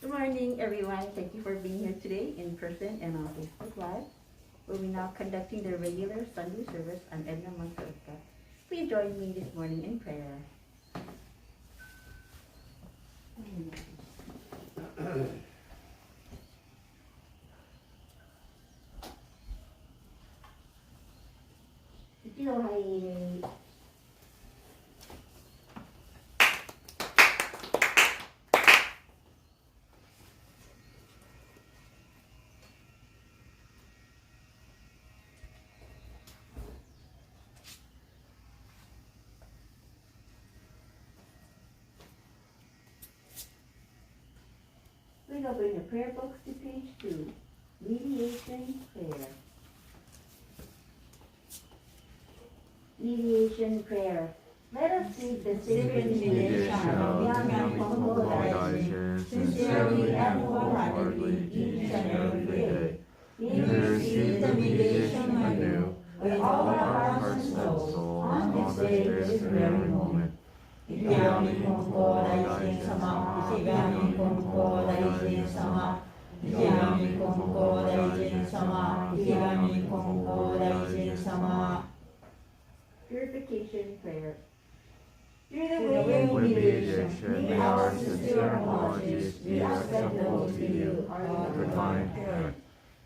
Good morning, everyone. Thank you for being here today in person and on Facebook Live, where we're now conducting the regular Sunday service. I'm Edna Matsuoka. Please join me this morning in prayer. Please open your prayer books to page 2, Mediation Prayer. Mediation Prayer. Let us seek the sacred mediation of young and Konko Daishin sincerely and wholeheartedly each and every day. May we receive the mediation anew with all our hearts and souls on this day very moment. Ikigami Konko Daishin Sama, Ikigami Konko Daishin Sama, Ikigami Konko Daishin Sama, Ikigami Konko Daishin Sama. Purification Prayer. Through the way of mediation, may our sincere apologies be acceptable to you, our divine parent.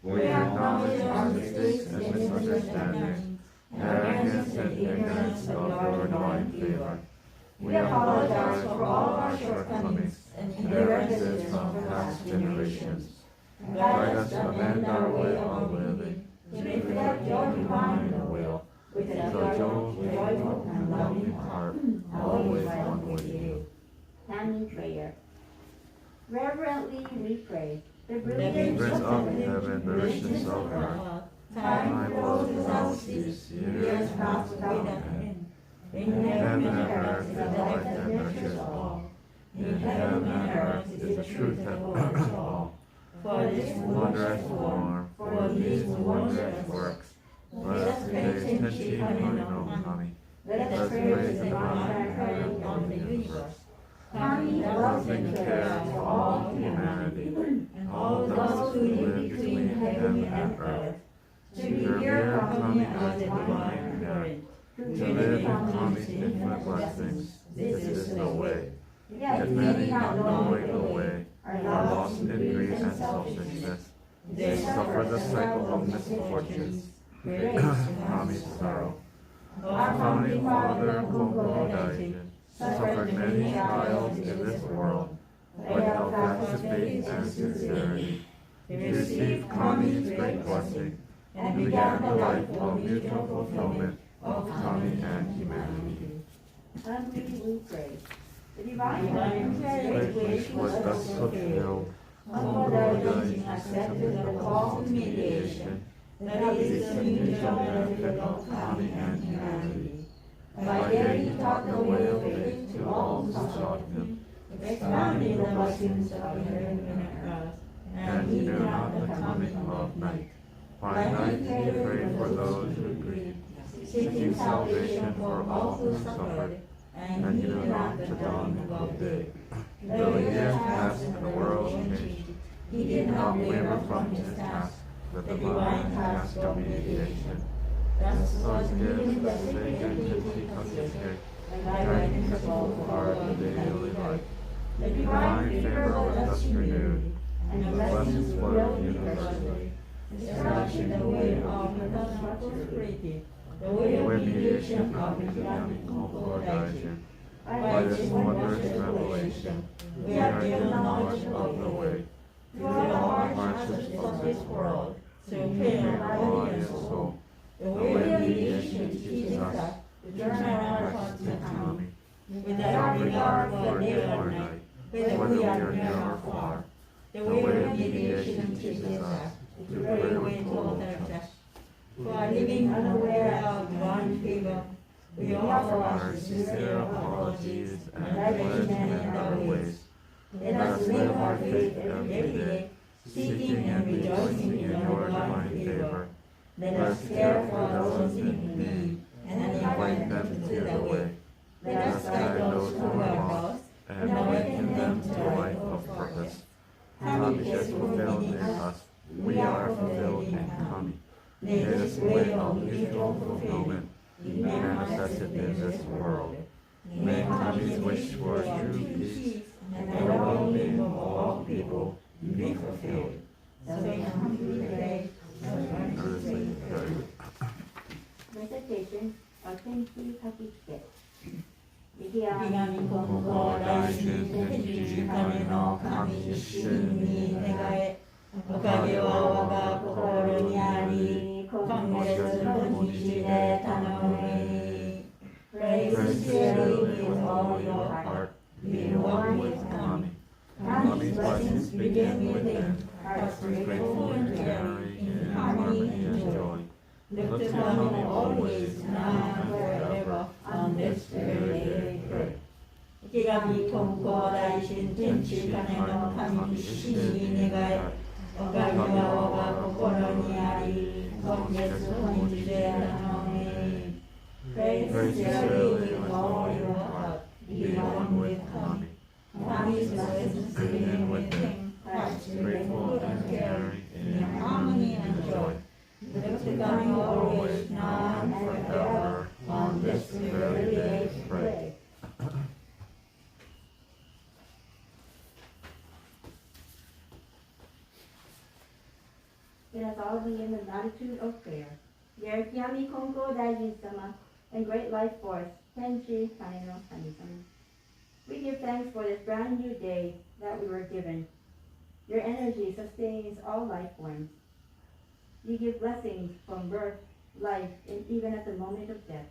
We acknowledge our mistakes and misunderstandings, arrogance and ignorance of your divine favor. We apologize for all our shortcomings and indifferences from past generations. Guide us to amend our way of living, to reflect your divine will, with a joyful and loving heart, always one with you. Family Prayer. Reverently we pray. The brilliance of heaven, the richness of earth, time flows without cease, years pass without end. In heaven and earth is the life that nurtures all. In heaven and earth is the truth that holds all. For this wondrous form, for these wondrous works, let us praise Tenchi Kami no Kami. Let us praise the divine parent of the universe. Kami loves and cares for all humanity, and all those who live between heaven and earth. To revere Kami as the divine parent, to live in Kami's infinite blessings, this is the way. Yet many, not knowing the way, are lost in greed and selfishness. They suffer the cycle of misfortunes. Grace Kami's sorrow. Our founding father, Konko Daishin, suffered many trials in this world, but held fast to faith and sincerity. He received Kami's great blessing and began the life of mutual fulfillment of Kami and humanity. Humbly we pray. The divine parent which was thus fulfilled, Konko Daishin accepted the call to mediation, that is the mutual benefit of Kami and humanity. By there he taught the way of faith to all who sought him, expounding the blessings of heaven and earth, and he knew not the coming of night. By night he prayed for those who grieved, seeking salvation for all who suffered, and he knew not the dawning of day. Though years passed and the world changed, he did not waver from his task, the divine task of mediation. Thus was given the sacred teaching of his head, guiding his whole heart in daily life. The divine favor was thus renewed, and the blessings flowed universally, establishing the way of prosperity, the way of mediation of the young Konko Daishin. By this wondrous revelation, we are given knowledge of the way, through the hard hardships of this world, through pain of body and soul. The way of mediation teaches us to turn our hearts to Kami, without regard for day or night, whether we are near or far. The way of mediation teaches us to pray with total trust. For living unaware of divine favor, we offer our sincere apologies and pledge in our ways. Let us live our faith every day, seeking and rejoicing in your divine favor. Let us care for those in need and invite them to the way. Let us guide those who are lost and awaken them to a life of purpose. which is fulfilled in us, we are fulfilled in Kami. May this way of mutual fulfillment be manifested in this world. May Kami's wish for true peace and the well-being of all people be fulfilled. Recitation of Tenchi Kakitsuke. 南今後大臣天地神の神一心に願え、おかげは我が心にあり、今月の日で頼むに。Pray sincerely with all your heart, be one with Kami. Kami's blessings begin within, hearts grateful and caring, in harmony and joy. Look to Kami always, now and forever, on this very day pray. 池上金光大神天地金の神一心に願え、おかげは我が心にあり、今月本日で頼み。Pray sincerely with all your heart, be one with Kami. Kami's blessings begin within, hearts grateful and caring, in harmony and joy. Look to Kami always, now and forever, on this very day pray. Let us all be in the latitude of prayer. Dear Kyami Konko Daijin-sama and great life force, Tenchi Kaneno Kami-sama. We give thanks for this brand new day that we were given. Your energy sustains all life forms. You give blessings from birth, life, and even at the moment of death.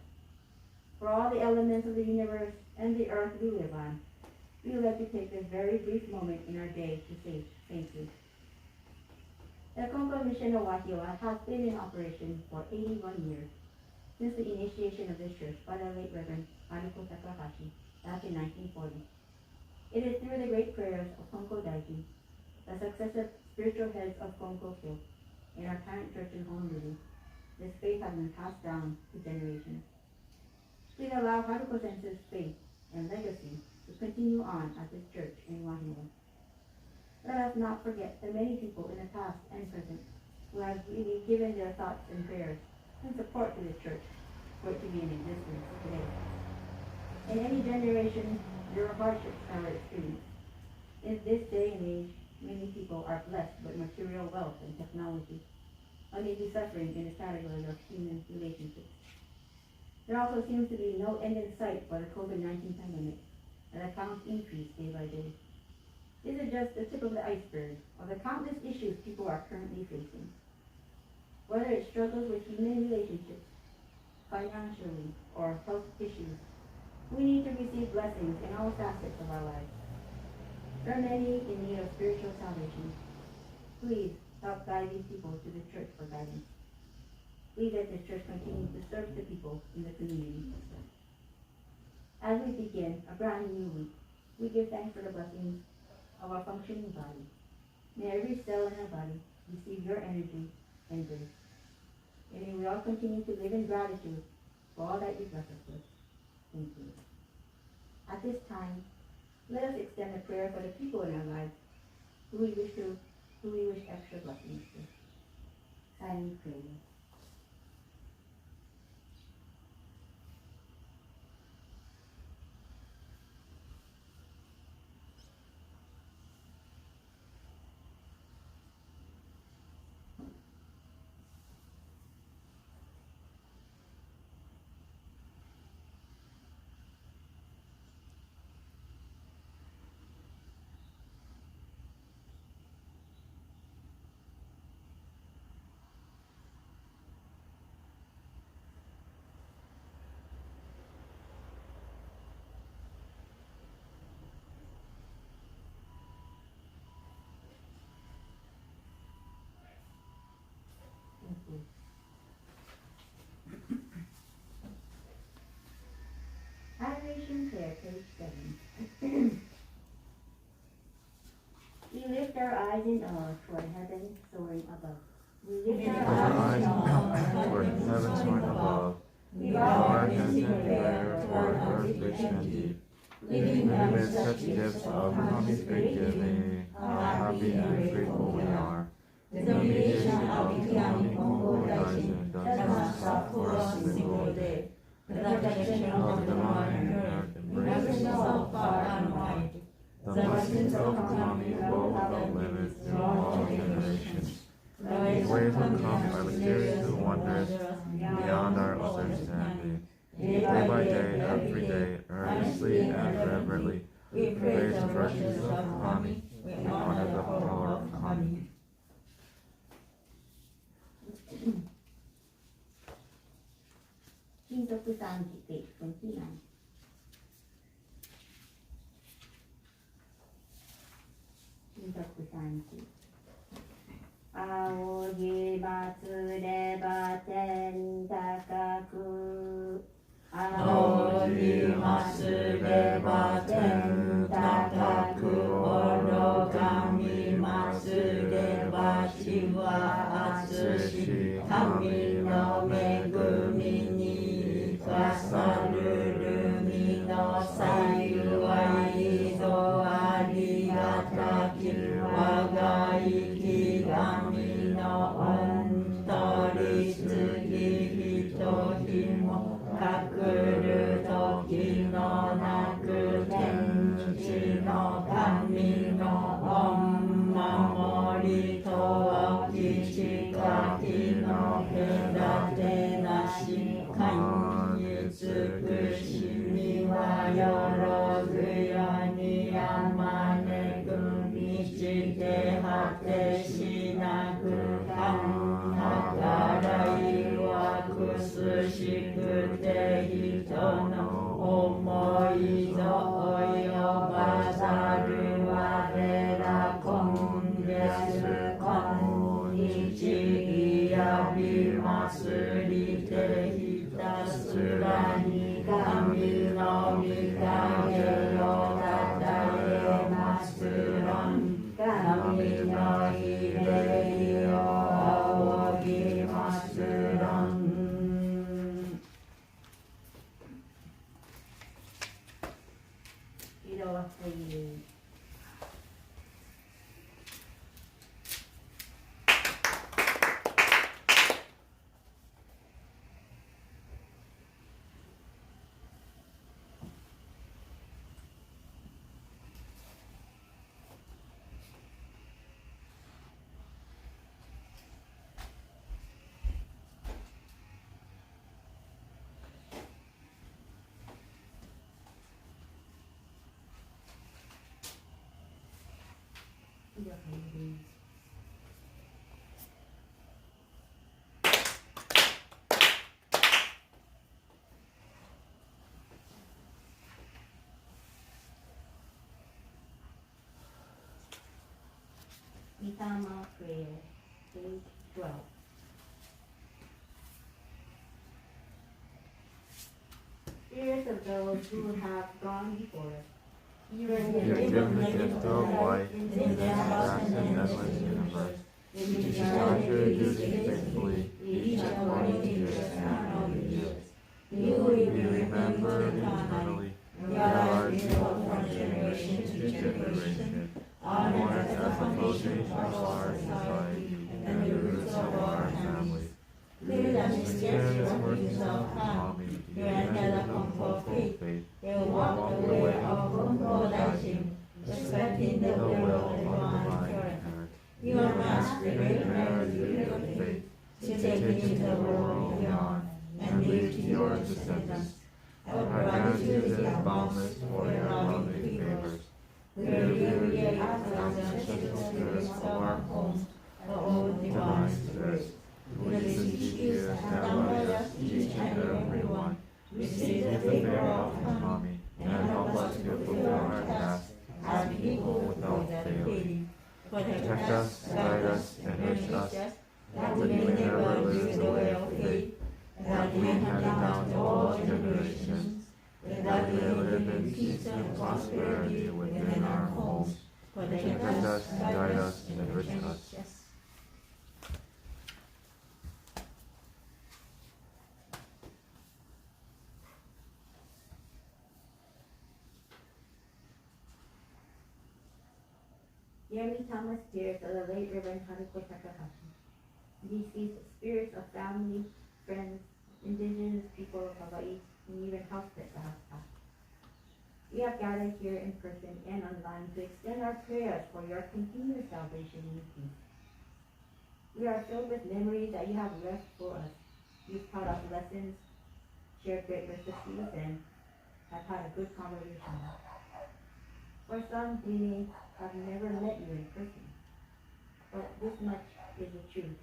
For all the elements of the universe and the earth we live on, we would like to take this very brief moment in our day to say thank you. The Konko Mission of Wahiwa has been in operation for 81 years, since the initiation of this church by the late Reverend Haruko Takahashi back in 1940. It is through the great prayers of Konko Daiji, the successive spiritual heads of Konko Kyo, in our parent church in Honolulu, this faith has been passed down to generations. Please allow Haruko-sensei's faith and legacy to continue on at this church in Wahiwa. Let us not forget the many people in the past and present who have really given their thoughts and prayers and support to the church for it to be in existence today. In any generation, there are hardships are experienced. In this day and age, many people are blessed with material wealth and technology, or may be suffering in the category of human relationships. There also seems to be no end in sight for the COVID-19 pandemic, and accounts increase day by day. This is just the tip of the iceberg of the countless issues people are currently facing. Whether it's struggles with human relationships, financially, or health issues, we need to receive blessings in all facets of our lives. There are many in need of spiritual salvation. Please help guide these people to the church for guidance. Please let the church continue to serve the people in the community. As we begin a brand new week, we give thanks for the blessings of our functioning body. May every cell in our body receive your energy and grace. And may we all continue to live in gratitude for all that you bless us with. Thank you. At this time, let us extend a prayer for the people in our lives who we wish extra blessings to. Silent prayer. Adoration Prayer, page 7. We lift our eyes in awe toward heaven soaring above. We lift our eyes in awe toward heaven soaring above. We bow our heads in prayer toward earth rich and deep. Living amid such gifts of Kami's great giving, our happy and grateful we are. The meditation of Ikeyami Konko Daishin does not stop for a single day. The protection of the divine earth brings us so far and wide. The blessings of Kami will without limit through all generations. The ways of Kami are mysterious and wondrous beyond our understanding. Day by day, every day, earnestly and reverently, we praise the virtues of Kami, we honor the power of Kami. Shintoku Sanji, page 29. Shintoku Sanji. 仰ぎ祭れば天高く仰ぎ祭れば天高く愚かみ祭れば地は厚し神の恵みに生かさるるみの幸いぞありがたき我が生き神の御取り次ぎとひもかくる時のなく天地の神の御守りとはきかきの隔てなし寛慈しみはよろずよにあまねく道で果てしなく計らいはくすしくて人の思いぞ及ばざる我ら今月今日やび祭りてひたすらに神の御影をたたえますらん神のひれを仰ぎますらん Mitama prayer, page 12. Spirits of those who have gone before us, You have given the gift of life in this vast and endless universe. Teach us how to do things faithfully, each according to your standard of years. We remember eternally, we are equal from generation to generation, honored as the foundation of our society and the roots of our family. Through the mysterious workings of Kami, you enter the Konko faith. You walk the way of Konko Daishin, respecting the will of the divine parent. You amass the great merit of faith to take into the world beyond and leave to your descendants. Our gratitude is boundless for your loving favors. We alleviate the ancestral spirits of our homes, the old divine spirits. We beseech you to establish us each and every one. Receive the favor of Kami and help us to fulfill our task as people without failing. Protect us, guide us, enrich us, that we may never lose the way of faith, that we hand it down to all generations, that we may live in peace and prosperity within our homes. Protect us, guide us, enrich us. Yamitama spirits of the late Reverend Haruko Takahashi. Deceased spirits of family, friends, indigenous people of Hawaii, and even house pets that have passed. We have gathered here in person and online to extend our prayers for your continued salvation and peace. We are filled with memories that you have left for us. You've taught us lessons, shared great recipes, and have had a good conversation. For some, we may have never met you in person, but this much is the truth.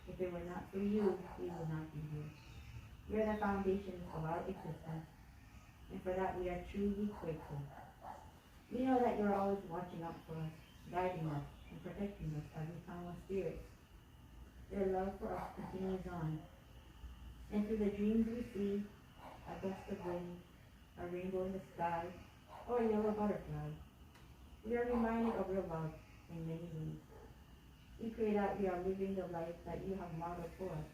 If it were not for you, we would not be here. You are the foundation of our existence, and for that we are truly grateful. We know that you are always watching out for us, guiding us, and protecting us as we come with spirits. Your love for us continues on, and through the dreams we see, a gust of wind, a rainbow in the sky, or a yellow butterfly, we are reminded of your love in many ways. We pray that we are living the life that you have modeled for us,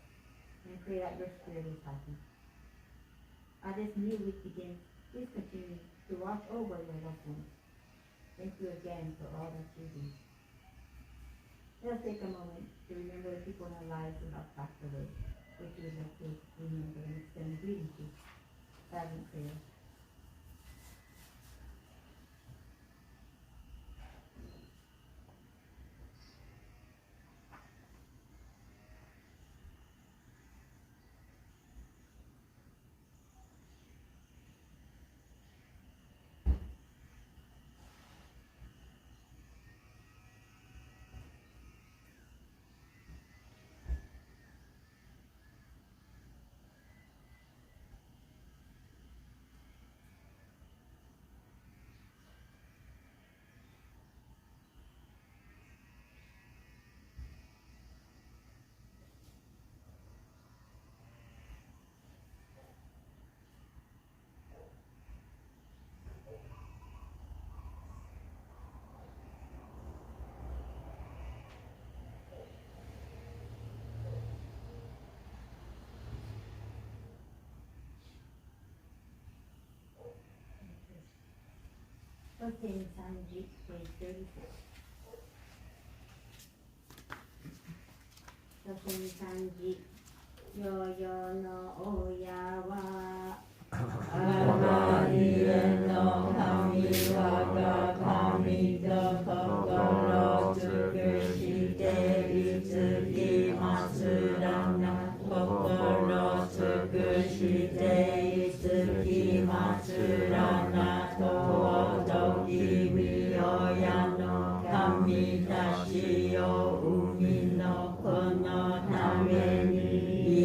and pray that your spirit is happy. As this new week begins, please continue to watch over your loved ones. Thank you again for all that you do. Let us take a moment to remember the people in our lives who have passed away, which we would like to remember and extend greetings to. Silent prayer. Shoten Sanji, page 36. Shoten Sanji, Yo-yo no Oya wa Amarien no kami waga kami to kokoro tsukushite itsukimasu rana kokoro tsukushite itsukimasu rana toki miyo yano kami dashi yo umi no kono tame ni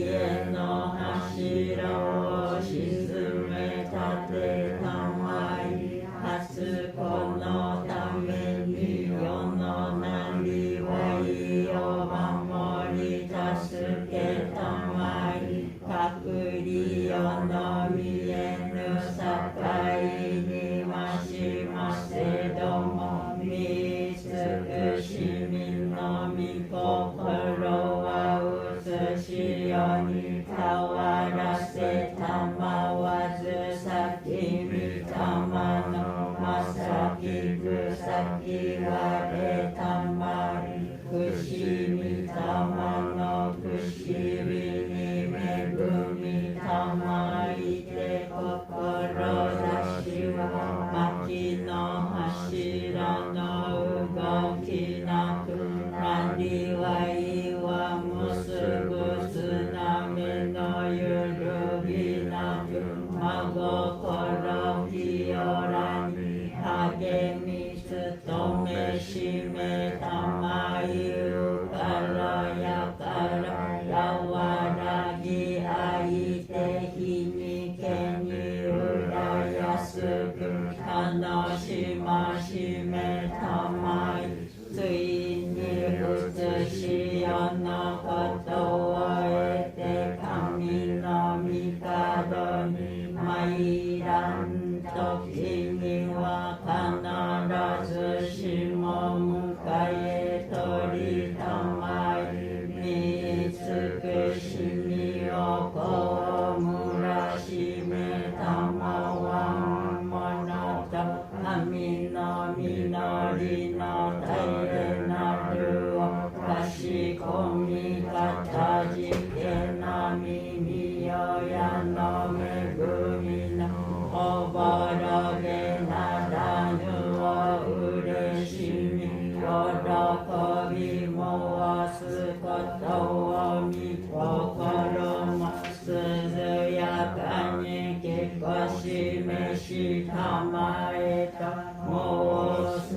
ie no hashira o shizume tate tamai hatsuko no tame ni yono nari wa iyo mamori tasuke tamai kakuri yono mienu sakai ni mashimase domo mitsukushimi no mi kokoro wa utsushi yo ni kawarase tamawazu saki mi tama no masaki kusaki wa etamari kushimi tama no kushiri ni megumi tama ite kokoro dashi wa maki no hashira no ugoki naku nari wa iwa musugu tsunami no yurugi naku mago koro kiora ni hagemi tsutome shime tamai ukara yakara yawaragi aite hini keni urayasuku kanoshima shime tamai tsuini utsushi yo no koto o ete kami no mikado ni mairan toki ni wa kanarazu shimo mukae tori すことを見心も涼やかに結果示したまえた申す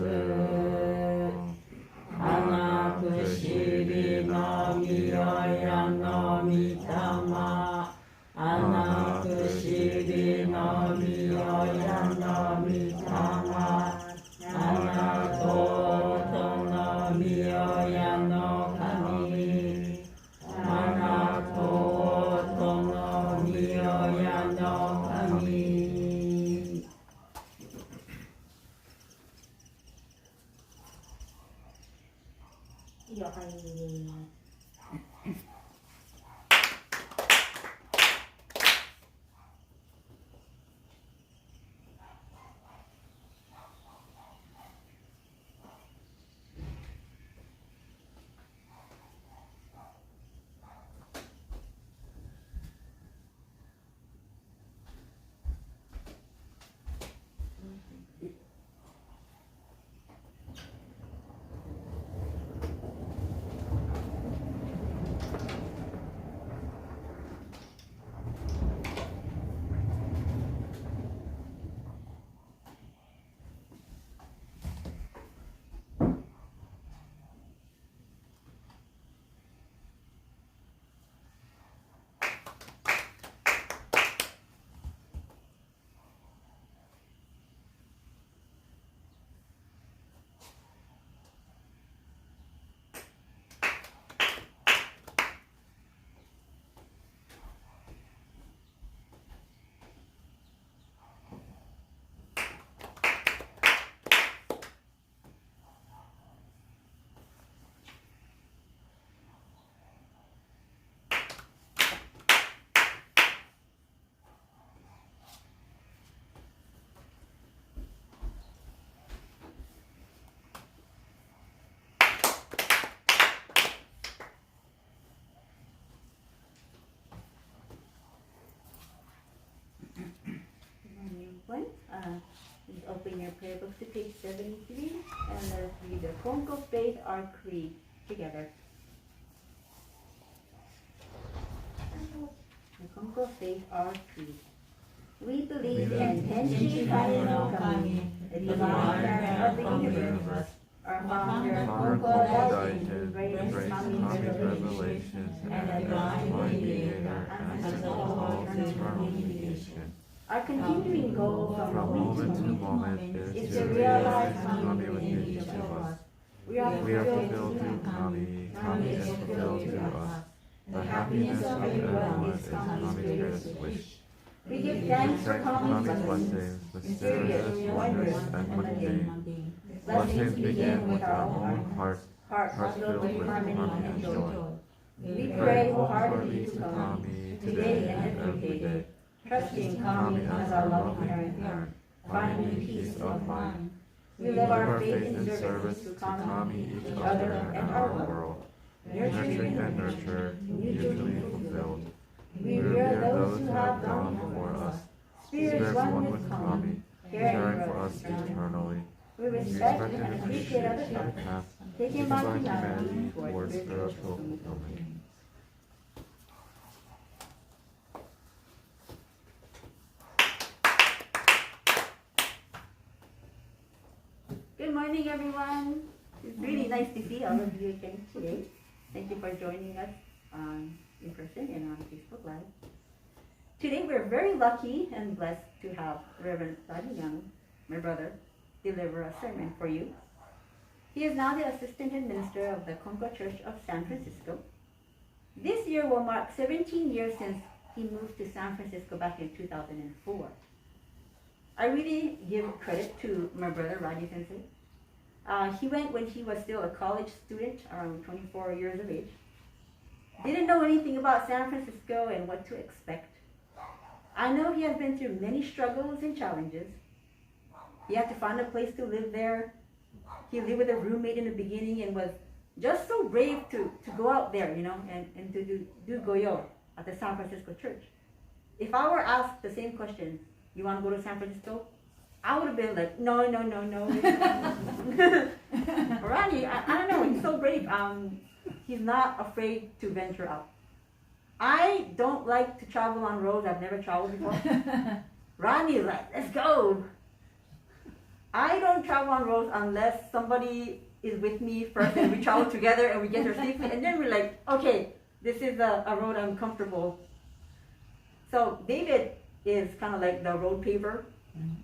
花くしりのみよやのみたま花くしりのみよやのみたま花と音のみよやの神花と音のみよやの神よはい。Please open your prayer books to page 73 and let us read the Konko Faith, our creed, together. The Konko Faith, our creed. We believe in Tenchi Kane no Kami, the divine parent of the universe. Our founder, Konko Daishin, embraced Kami's revelations and the divine mediator and the soul of eternal mediation. Our continuing goal from moment to moment is to realize Kami within each of us. We are fulfilled through Kami, Kami is fulfilled through us. The happiness of everyone is Kami's greatest wish. We give thanks for Kami's blessings, mysterious, wondrous, and mundane. Blessings begin with our own hearts filled with harmony and joy. We pray wholeheartedly to Kami, today and every day, trusting Kami as our loving parent, finding peace of mind. We live our faith in service to Kami, each other, and our world, nurturing and nurtured, mutually fulfilled. We revere those who have gone before us, spirits one with Kami, caring for us eternally. We respect and appreciate other paths taken by humanity towards spiritual fulfillment. Good morning, everyone. It's really nice to see all of you again today. Thank you for joining us in person and on Facebook Live. Today, we're very lucky and blessed to have Reverend Rodney Yano, my brother, deliver a sermon for you. He is now the assistant minister of the Konko Church of San Francisco. This year will mark 17 years since he moved to San Francisco back in 2004. I really give credit to my brother, Rodney Sensei. He went when he was still a college student, around 24 years of age. Didn't know anything about San Francisco and what to expect. I know he has been through many struggles and challenges. He had to find a place to live there. He lived with a roommate in the beginning and was just so brave to go out there, and to do goyo at the San Francisco church. If I were asked the same question, you want to go to San Francisco? I would have been like, no. Rodney, I don't know, he's so brave. he's not afraid to venture out. I don't like to travel on roads I've never traveled before. Rodney's like, let's go. I don't travel on roads unless somebody is with me first and we travel together and we get there safely, and then we're like, okay, this is a road I'm comfortable. So David is kind of like the road paver,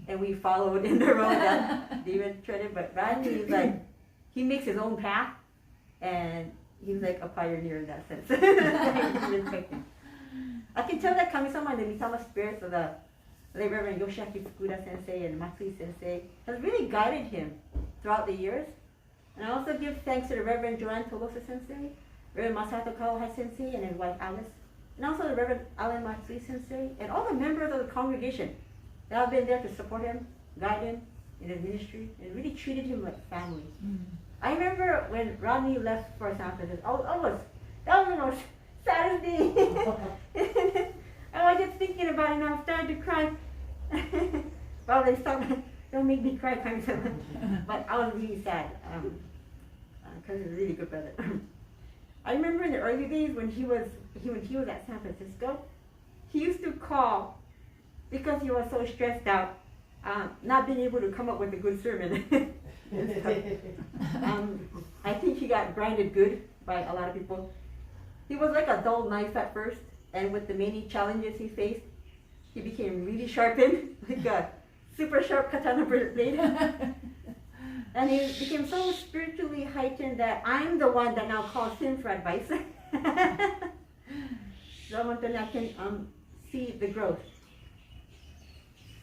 and we followed in the road that David treaded, but Rodney is like, he makes his own path, and he's like a pioneer in that sense. I can tell that Kami-sama and the Misama spirits of the late Reverend Yoshiaki Fukuda Sensei and Matsui Sensei has really guided him throughout the years. And I also give thanks to the Reverend Joanne Tolosa Sensei, Reverend Masato Kawahai Sensei and his wife Alice, and also the Reverend Alan Matsui Sensei, and all the members of the congregation that have been there to support him, guide him in his ministry, and really treated him like family. I remember when Rodney left for San Francisco, that was the most saddest day. I was just thinking about it and I was starting to cry. Well, they stopped, don't make me cry, kind of. But I was really sad, because he's a really good brother. I remember in the early days when he was at San Francisco, he used to call because he was so stressed out, not being able to come up with a good sermon. I think he got grinded good by a lot of people. He was like a dull knife at first, and with the many challenges he faced, he became really sharpened, like a super sharp katana blade. And he became so spiritually heightened that I'm the one that now calls him for advice. So I can see the growth.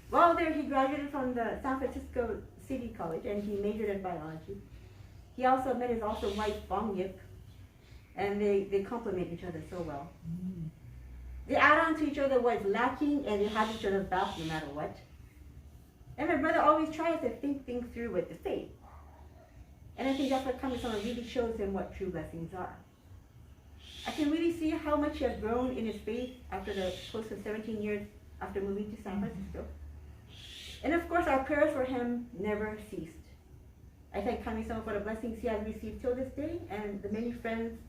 While there, he graduated from the San Francisco City College and he majored in biology. He also met his awesome wife, Bong Yip, and they complement each other so well. They add on to each other what's lacking, and they have each other's back no matter what. And my brother always tries to think things through with the faith. And I think that's what Kami-sama really shows him what true blessings are. I can really see how much he has grown in his faith after the close to 17 years after moving to San Francisco. And of course, our prayers for him never ceased. I thank Kami-sama for the blessings he has received till this day, and the many friends,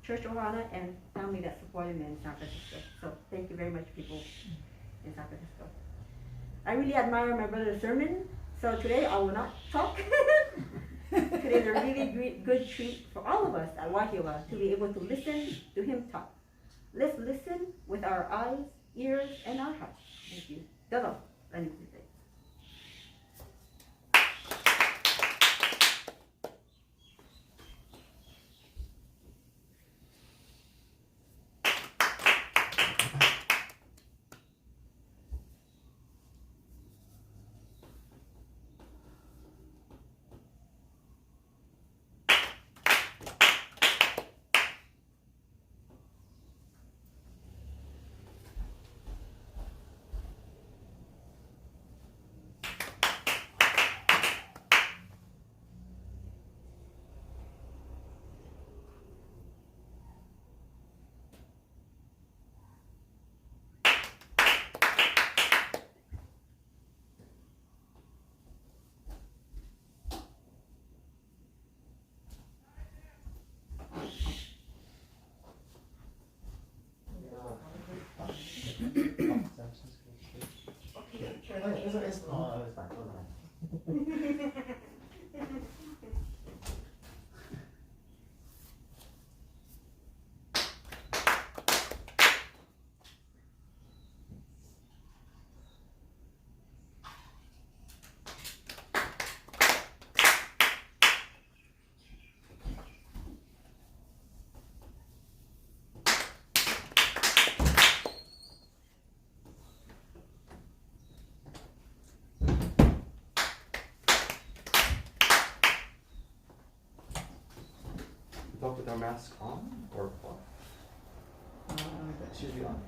church ohana, and family that support him in San Francisco. So thank you very much, people in San Francisco. I really admire my brother's sermon, so today I will not talk. Today is a really good treat for all of us at Wahiawa to be able to listen to him talk. Let's listen with our eyes, ears, and our hearts. Thank you. Dozo. Talk with our mask on or off? It's usually on.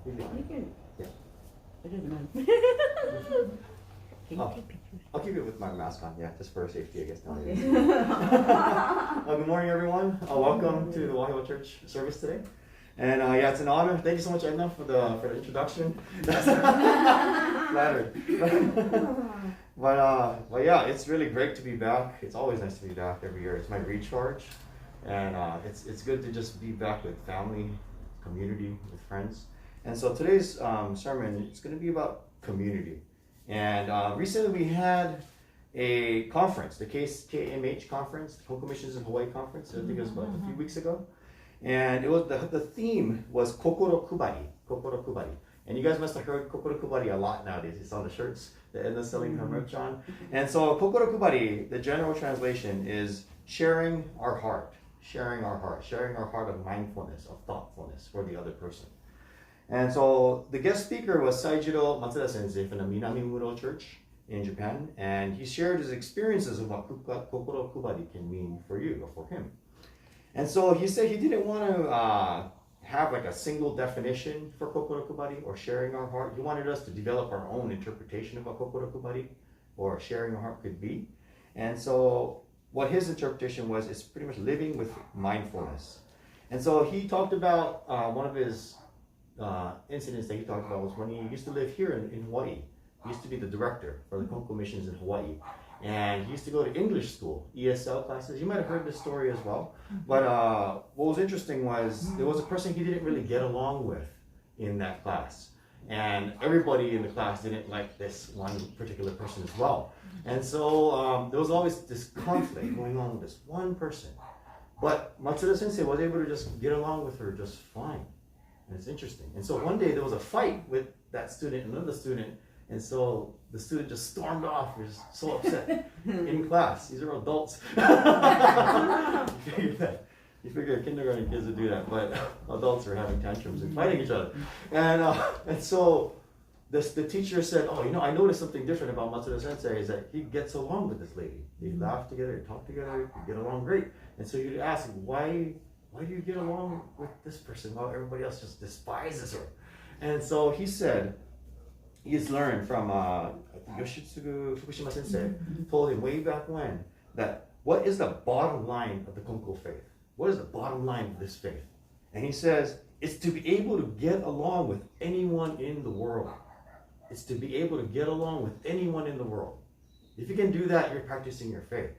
Usually on. You can. Yeah. It doesn't matter. Can you take pictures? I'll keep it with my mask on, yeah, just for safety, I guess. Okay. Good morning, everyone. Welcome to the Wahiawa Church service today. And yeah, it's an honor. Thank you so much, Edna, for the introduction. That's flattered. But yeah, it's really great to be back. It's always nice to be back every year. It's my recharge. And it's good to just be back with family, community, with friends. And so today's sermon, it's going to be about community. And recently we had a conference, the KMH conference, the Konko Missions in Hawaii conference. I think it was about a few weeks ago. And it was the theme was Kokoro Kubari, Kokoro Kubari. And you guys must have heard Kokoro Kubari a lot nowadays. It's on the shirts that Edna's selling her merch on. And so Kokoro Kubari, the general translation is sharing our heart, sharing our heart of mindfulness, of thoughtfulness for the other person. And so the guest speaker was Saijiro Matsuda Sensei from the Minamimuro Church in Japan. And he shared his experiences of what Kokoro Kubari can mean for you or for him. And so he said he didn't want to have like a single definition for Kokoro Kubari or sharing our heart. He wanted us to develop our own interpretation of what Kokoro Kubari or sharing our heart could be. And so what his interpretation was, is pretty much living with mindfulness. And so he talked about one of his incidents that he talked about was when he used to live here in Hawaii. He used to be the director for the Konko Missions in Hawaii. And he used to go to English school, ESL classes. You might have heard this story as well. But what was interesting was there was a person he didn't really get along with in that class. And everybody in the class didn't like this one particular person as well. And so there was always this conflict going on with this one person. But Matsuda Sensei was able to just get along with her just fine. And it's interesting. And so one day there was a fight with that student and another student. And so the student just stormed off. He was so upset in class. These are adults. You figure kindergarten kids would do that, but adults are having tantrums and fighting each other. And so the teacher said, oh, I noticed something different about Matsuda Sensei is that he gets along with this lady. They laugh together, they talk together, they get along great. And so you'd ask, why do you get along with this person while everybody else just despises her? And so he said, he's learned from Yoshitsugu Fukushima Sensei, told him way back when that what is the bottom line of the Konko faith? What is the bottom line of this faith? And he says, it's to be able to get along with anyone in the world. It's to be able to get along with anyone in the world. If you can do that, you're practicing your faith.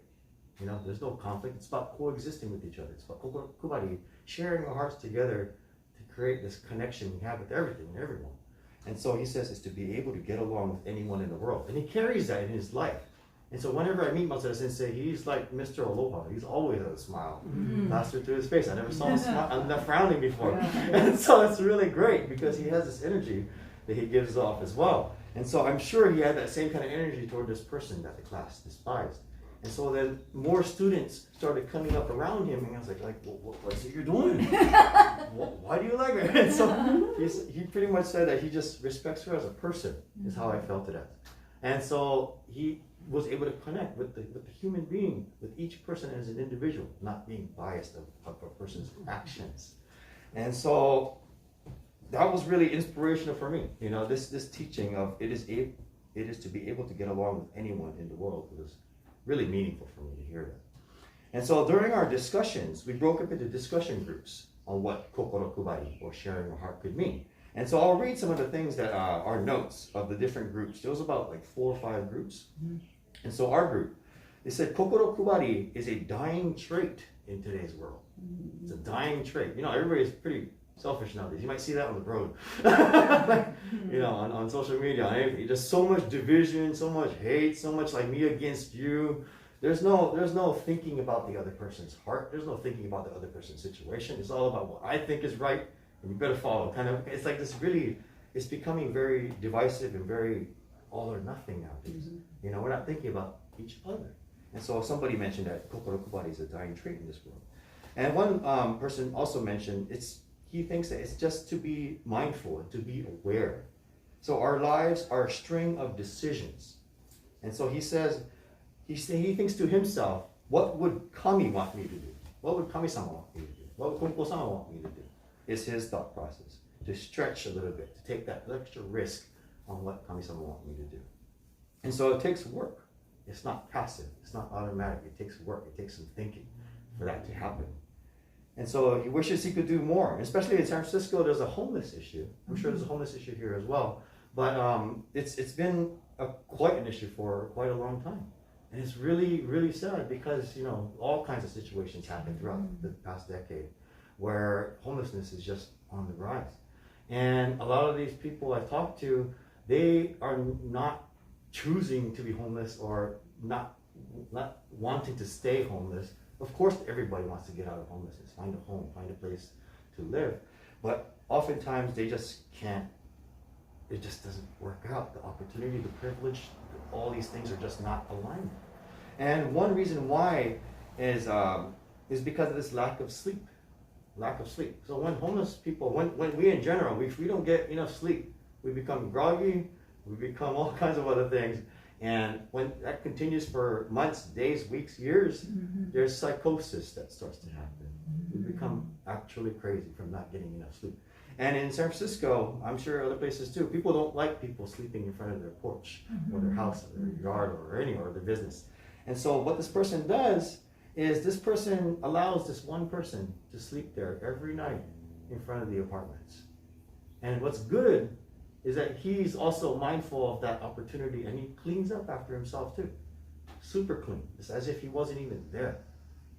There's no conflict. It's about coexisting with each other. It's about Kokoro Kubari, sharing our hearts together to create this connection we have with everything and everyone. And so he says it's to be able to get along with anyone in the world. And he carries that in his life. And so whenever I meet Matsuda Sensei, he's like Mr. Aloha. He's always a smile plastered through his face. I never saw him frowning before. And so it's really great because he has this energy that he gives off as well. And so I'm sure he had that same kind of energy toward this person that the class despised. And so then more students started coming up around him, and I was like what is it you're doing? Why do you like her? And so he pretty much said that he just respects her as a person, is how I felt it as. And so he was able to connect with the human being, with each person as an individual, not being biased of a person's actions. And so that was really inspirational for me. This teaching of it is to be able to get along with anyone in the world was really meaningful for me to hear that. And so during our discussions, we broke up into discussion groups on what Kokoro Kubari, or sharing our heart, could mean. And so I'll read some of the things that are notes of the different groups. There was about 4 or 5 groups. And so our group, they said Kokoro Kubari is a dying trait in today's world. It's a dying trait. Everybody's pretty selfish nowadays. You might see that on the road, on social media, on anything. Just so much division, so much hate, so much like me against you. There's no thinking about the other person's heart. There's no thinking about the other person's situation. It's all about what I think is right, and you better follow. It's like this really, it's becoming very divisive and very all or nothing nowadays. We're not thinking about each other. And so somebody mentioned that Kokoro Kubari is a dying trait in this world. And one person also mentioned he thinks that it's just to be mindful and to be aware. So our lives are a string of decisions. And so he says, he thinks to himself, what would Kami want me to do? What would Kami-sama want me to do? What would Konko-sama want me to do? Is his thought process. To stretch a little bit, to take that extra risk on what Kami-sama wants me to do. And so it takes work. It's not passive. It's not automatic. It takes work. It takes some thinking for that to happen. And so he wishes he could do more. Especially in San Francisco, there's a homeless issue. I'm sure there's a homeless issue here as well. But it's been quite an issue for quite a long time. And it's really, really sad because, all kinds of situations happen throughout the past decade where homelessness is just on the rise. And a lot of these people I talk to, they are not choosing to be homeless or not wanting to stay homeless. Of course, everybody wants to get out of homelessness, find a home, find a place to live. But oftentimes they just can't, it just doesn't work out. The opportunity, the privilege, all these things are just not aligned. And one reason why is because of this lack of sleep. So when homeless people, when we in general, if we don't get enough sleep, we become groggy, we become all kinds of other things. And when that continues for months, days, weeks, years, there's psychosis that starts to happen. We become actually crazy from not getting enough sleep. And in San Francisco, I'm sure other places too, people don't like people sleeping in front of their porch or their house or their yard or anywhere, or their business. And so what this person does is this person allows this one person to sleep there every night in front of the apartments. And what's good is that he's also mindful of that opportunity, and he cleans up after himself too. Super clean. It's as if he wasn't even there.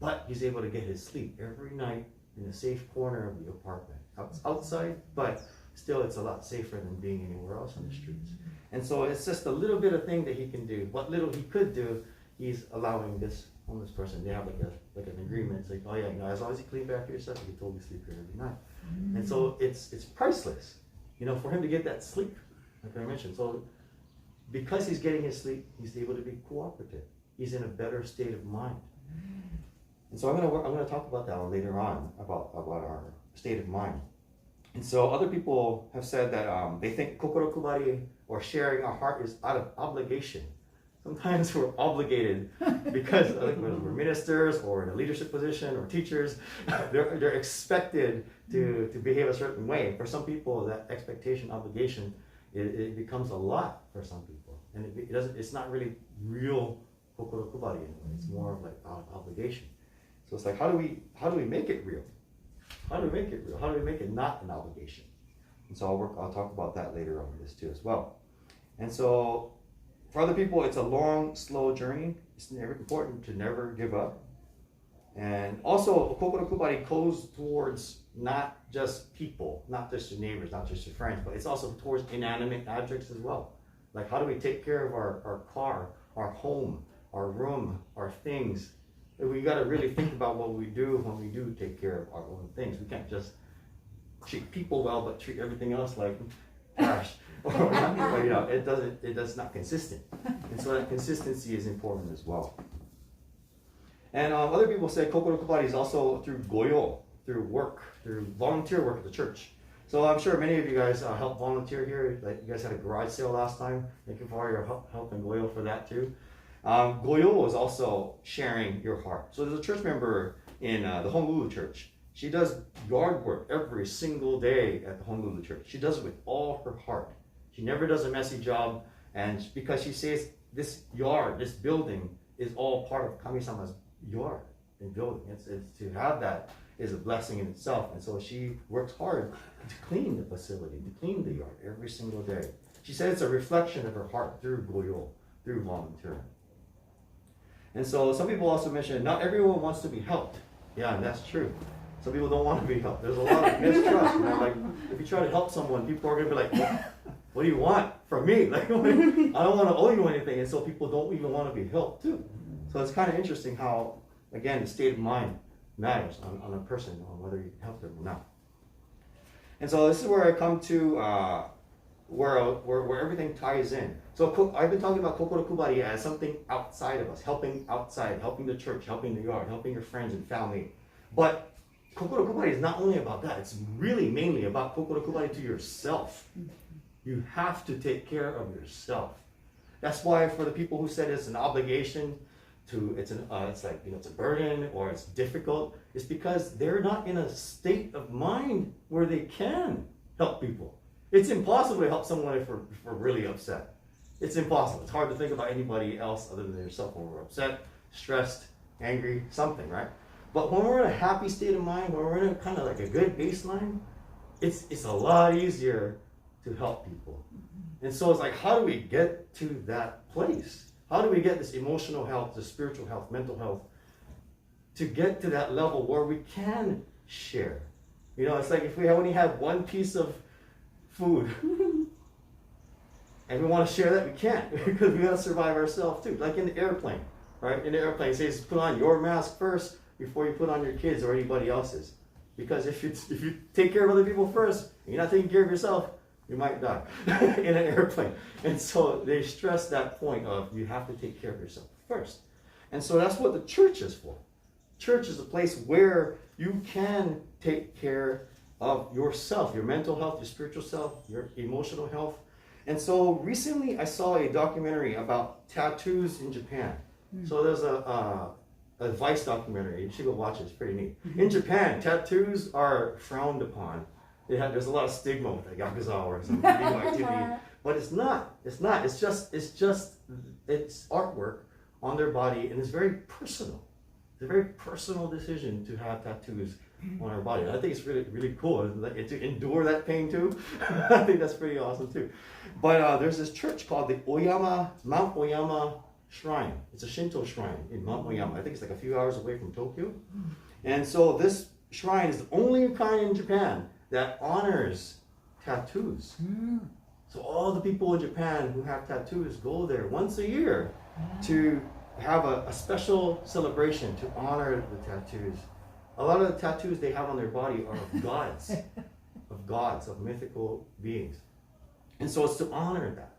But he's able to get his sleep every night in a safe corner of the apartment. Outside, but still it's a lot safer than being anywhere else on the streets. And so it's just a little bit of thing that he can do. What little he could do, he's allowing this homeless person. They have like an agreement. It's like, oh yeah, as long as you clean back yourself, you can totally sleep here every night. And so it's priceless. For him to get that sleep, like I mentioned. So because he's getting his sleep, he's able to be cooperative. He's in a better state of mind. And so I'm gonna talk about that later on, about our state of mind. And so other people have said that they think Kokoro Kubari, or sharing our heart, is out of obligation. Sometimes we're obligated because we're ministers or in a leadership position or teachers. They're expected to behave a certain way. For some people, that expectation, obligation, it becomes a lot for some people, and it's not really real Kokoro Kubari anymore. It's more of like obligation. So it's like, how do we make it real? How do we make it real? How do we make it not an obligation? And so I'll talk about that later on in this too as well. And so for other people, it's a long, slow journey. It's never important to never give up. And also, Kokoro Kubari goes towards not just people, not just your neighbors, not just your friends, but it's also towards inanimate objects as well. Like, how do we take care of our car, our home, our room, our things? We got to really think about what we do when we do take care of our own things. We can't just treat people well, but treat everything else like trash. Or not, it's not consistent. And so that consistency is important as well. And other people say Kokoro Kubari is also through goyo, through work, through volunteer work at the church. So I'm sure many of you guys help volunteer here. Like, you guys had a garage sale last time. Thank you for all your help and goyo for that too. Goyo is also sharing your heart. So there's a church member in the Honolulu church. She does yard work every single day at the Honolulu church. She does it with all her heart. She never does a messy job, and because she says this yard, this building, is all part of Kami-sama's yard and building. It's to have that is a blessing in itself. And so she works hard to clean the facility, to clean the yard every single day. She said it's a reflection of her heart through goyo, through volunteering. And so some people also mention not everyone wants to be helped. Yeah, and that's true. Some people don't want to be helped. There's a lot of mistrust. Like, if you try to help someone, people are gonna be like, what do you want from me? Like, I don't want to owe you anything. And so people don't even want to be helped too. So it's kind of interesting how, again, the state of mind matters on a person, on whether you can help them or not. And so this is where I come to where everything ties in. So I've been talking about Kokoro Kubari as something outside of us, helping outside, helping the church, helping the yard, helping your friends and family. But Kokoro Kubari is not only about that. It's really mainly about Kokoro Kubari to yourself. You have to take care of yourself. That's why for the people who said it's an obligation, it's a burden or it's difficult, it's because they're not in a state of mind where they can help people. It's impossible to help someone if we're really upset. It's impossible. It's hard to think about anybody else other than yourself when we're upset, stressed, angry, something, right? But when we're in a happy state of mind, when we're in a kind of like a good baseline, it's a lot easier to help people. And so it's like, how do we get to that place How do we get this emotional health, the spiritual health, mental health, to get to that level where we can share? You know, it's like if we only have one piece of food and we want to share that, we can't because we got to survive ourselves too. Like in the airplane, right? In the airplane, it says put on your mask first before you put on your kids or anybody else's. Because if you take care of other people first and you're not taking care of yourself, you might die in an airplane. And so they stress that point of you have to take care of yourself first. And so that's what the church is for. Church is a place where you can take care of yourself, your mental health, your spiritual self, your emotional health. And so recently I saw a documentary about tattoos in Japan. So there's a Vice documentary. You should go watch it. It's pretty neat. In Japan, tattoos are frowned upon. There's a lot of stigma with like yakuza or some illegal activity, but it's not. It's not. It's artwork on their body, and it's very personal. It's a very personal decision to have tattoos on our body. And I think it's really, really cool to endure that pain too. I think that's pretty awesome too. But there's this church called the Mount Oyama Shrine. It's a Shinto shrine in Mount Oyama. I think it's like a few hours away from Tokyo. And so this shrine is the only kind in Japan that honors tattoos. So all the people in Japan who have tattoos go there once a year to have a special celebration to honor the tattoos. A lot of the tattoos they have on their body are of gods, of mythical beings. And so it's to honor that.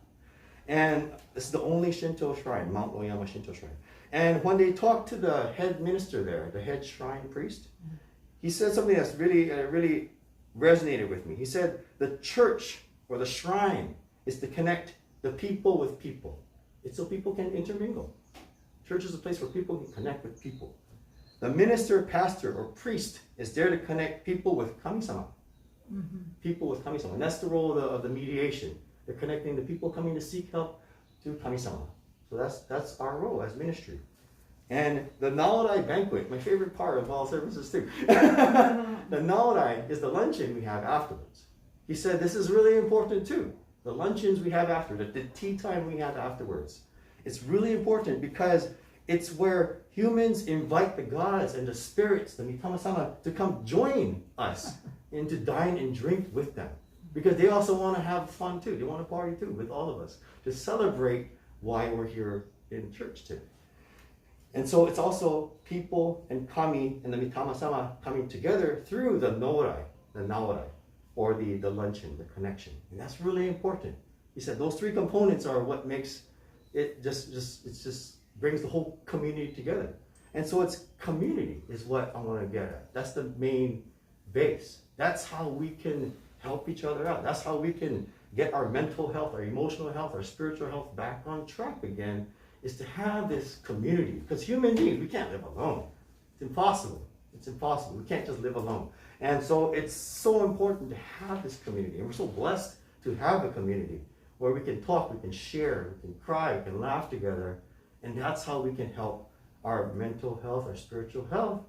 And this is the only Shinto shrine, Mount Oyama Shinto shrine. And when they talked to the head minister there, the head shrine priest, he said something that's really resonated with me. He said the church or the shrine is to connect the people with people. It's so people can intermingle. Church is a place where people can connect with people. The minister, pastor, or priest is there to connect people with Kami-sama. People with Kami-sama. And that's the role of the mediation. They're connecting the people coming to seek help to Kami-sama. So that's our role as ministry. And the Naorai banquet, my favorite part of all services too. The Naorai is the luncheon we have afterwards. He said this is really important too. The luncheons we have after, the tea time we have afterwards. It's really important because it's where humans invite the gods and the spirits, the Mitama-sama, to come join us and to dine and drink with them. Because they also want to have fun too. They want to party too with all of us to celebrate why we're here in church too. And so it's also people and Kami and the Mitama-sama coming together through the Naorai, or the luncheon, the connection. And that's really important. He said those three components are what makes it just brings the whole community together. And so it's community is what I want to get at. That's the main base. That's how we can help each other out. That's how we can get our mental health, our emotional health, our spiritual health back on track again, is to have this community. Because human beings, we can't live alone. It's impossible. It's impossible. We can't just live alone. And so it's so important to have this community. And we're so blessed to have a community where we can talk, we can share, we can cry, we can laugh together. And that's how we can help our mental health, our spiritual health,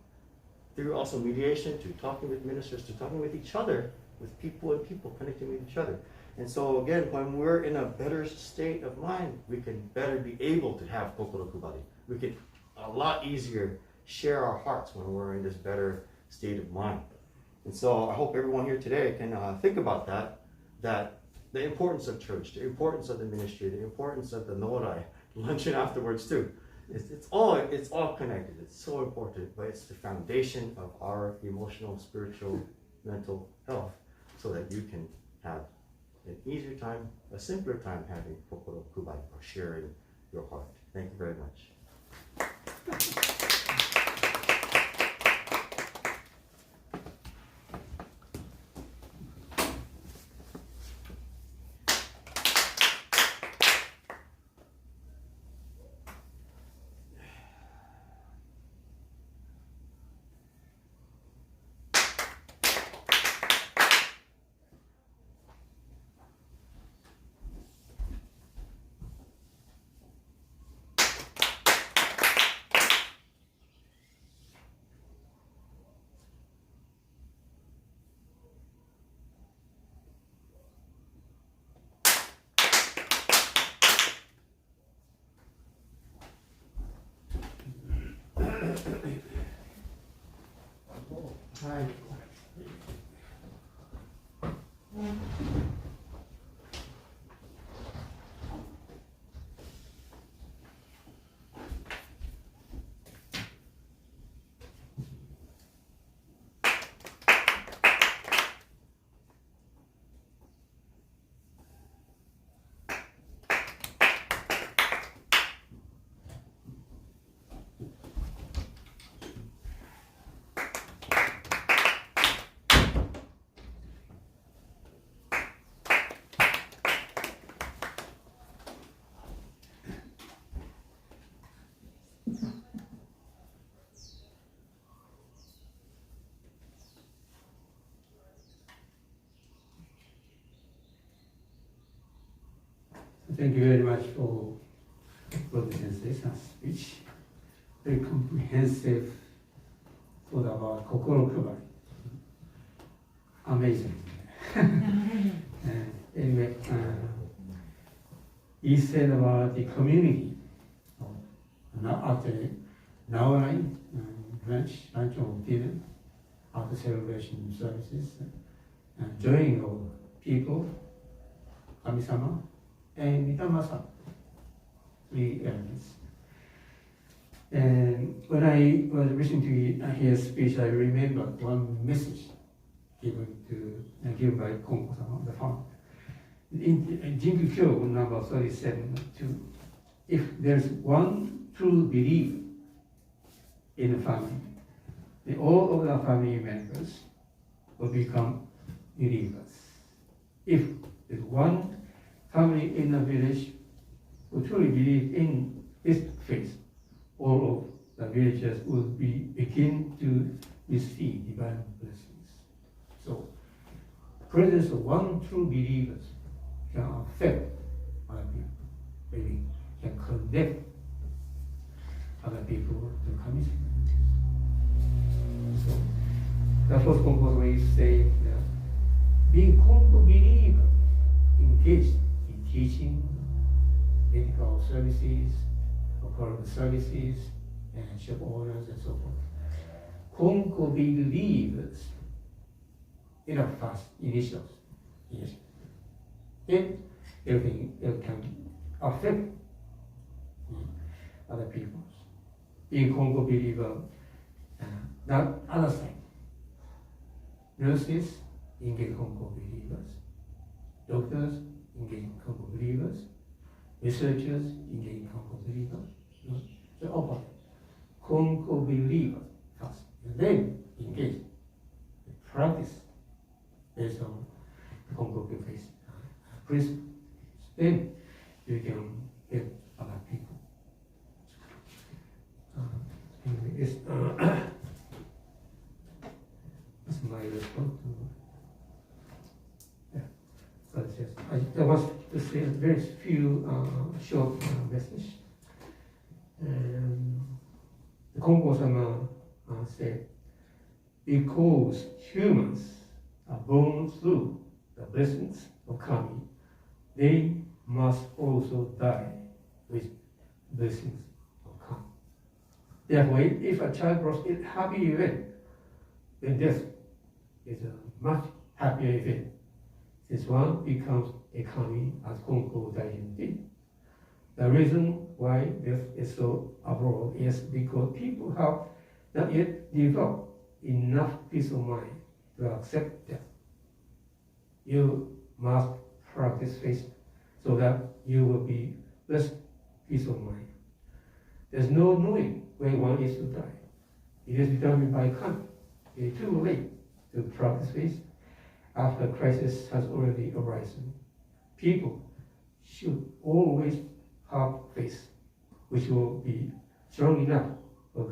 through also mediation, to talking with ministers, to talking with each other, with people and people connecting with each other. And so again, when we're in a better state of mind, we can better be able to have Kokoro Kubari. We can a lot easier share our hearts when we're in this better state of mind. And so I hope everyone here today can think about that the importance of church, the importance of the ministry, the importance of the Norai, luncheon afterwards too. It's all connected. It's so important, but it's the foundation of our emotional, spiritual, mental health, so that you can have an easier time, a simpler time having Kokoro Kubari, or sharing your heart. Thank you very much. はい。Thank you very much for Rodney Sensei's speech. Very comprehensive thought about Kokoro Kubari. Amazing. Anyway, he said about the community. After Naorai, lunch or dinner, after celebration services, joining of people, Kami-sama, and Mitamasa, 3 elements. And when I was listening to his speech, I remembered one message given by Konko-sama on the phone. In Jinkyu-kyo, number 37, if there's one true believer in a family, then all of the family members will become believers. If there's one family in a village who truly believe in this faith, all of the villagers will begin to receive divine blessings. So, presence of one true believer can affect other people, maybe can connect other people to Kami-sama. So, that's what Konko is saying that being Konko believer, engaged in teaching, medical services, occurrence services, and shop owners and so forth. Konko believers in a fast initials. Yes. Then everything can affect other people. Being Konko believer, that other side. Nurses engage Konko believers. Doctors engage Konko believers. Researchers engage Konko believers. The opposite. Konko believers first, and then engage the practice based on Konko principles. Then you can help other people. It's my response to I want to say a very few short message. The Konko-sama said, because humans are born through the blessings of Kami, they must also die with blessings of Kami. Therefore, if a child grows a happy event, then death is a much happier event. This one becomes a Kami as Konko Daijin did. The reason why death is so abroad is because people have not yet developed enough peace of mind to accept death. You must practice faith so that you will be less peace of mind. There's no knowing when one is to die. It is determined by Kami. It is too late to practice faith after crisis has already arisen. People should always have faith, which will be strong enough for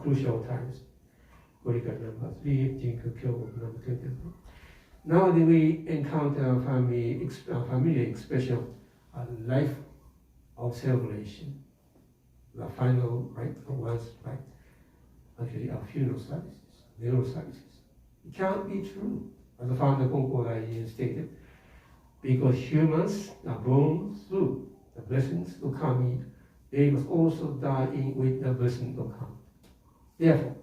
crucial times. Gorika number 3, Jinkyu-kyo number 21. Now that we encounter familiar expression of life of celebration, the final right of one's right, actually our funeral services. It can't be true, as the founder Konko Daijin stated, because humans are born through the blessings of Kami, they must also die with the blessing of Kami. Therefore,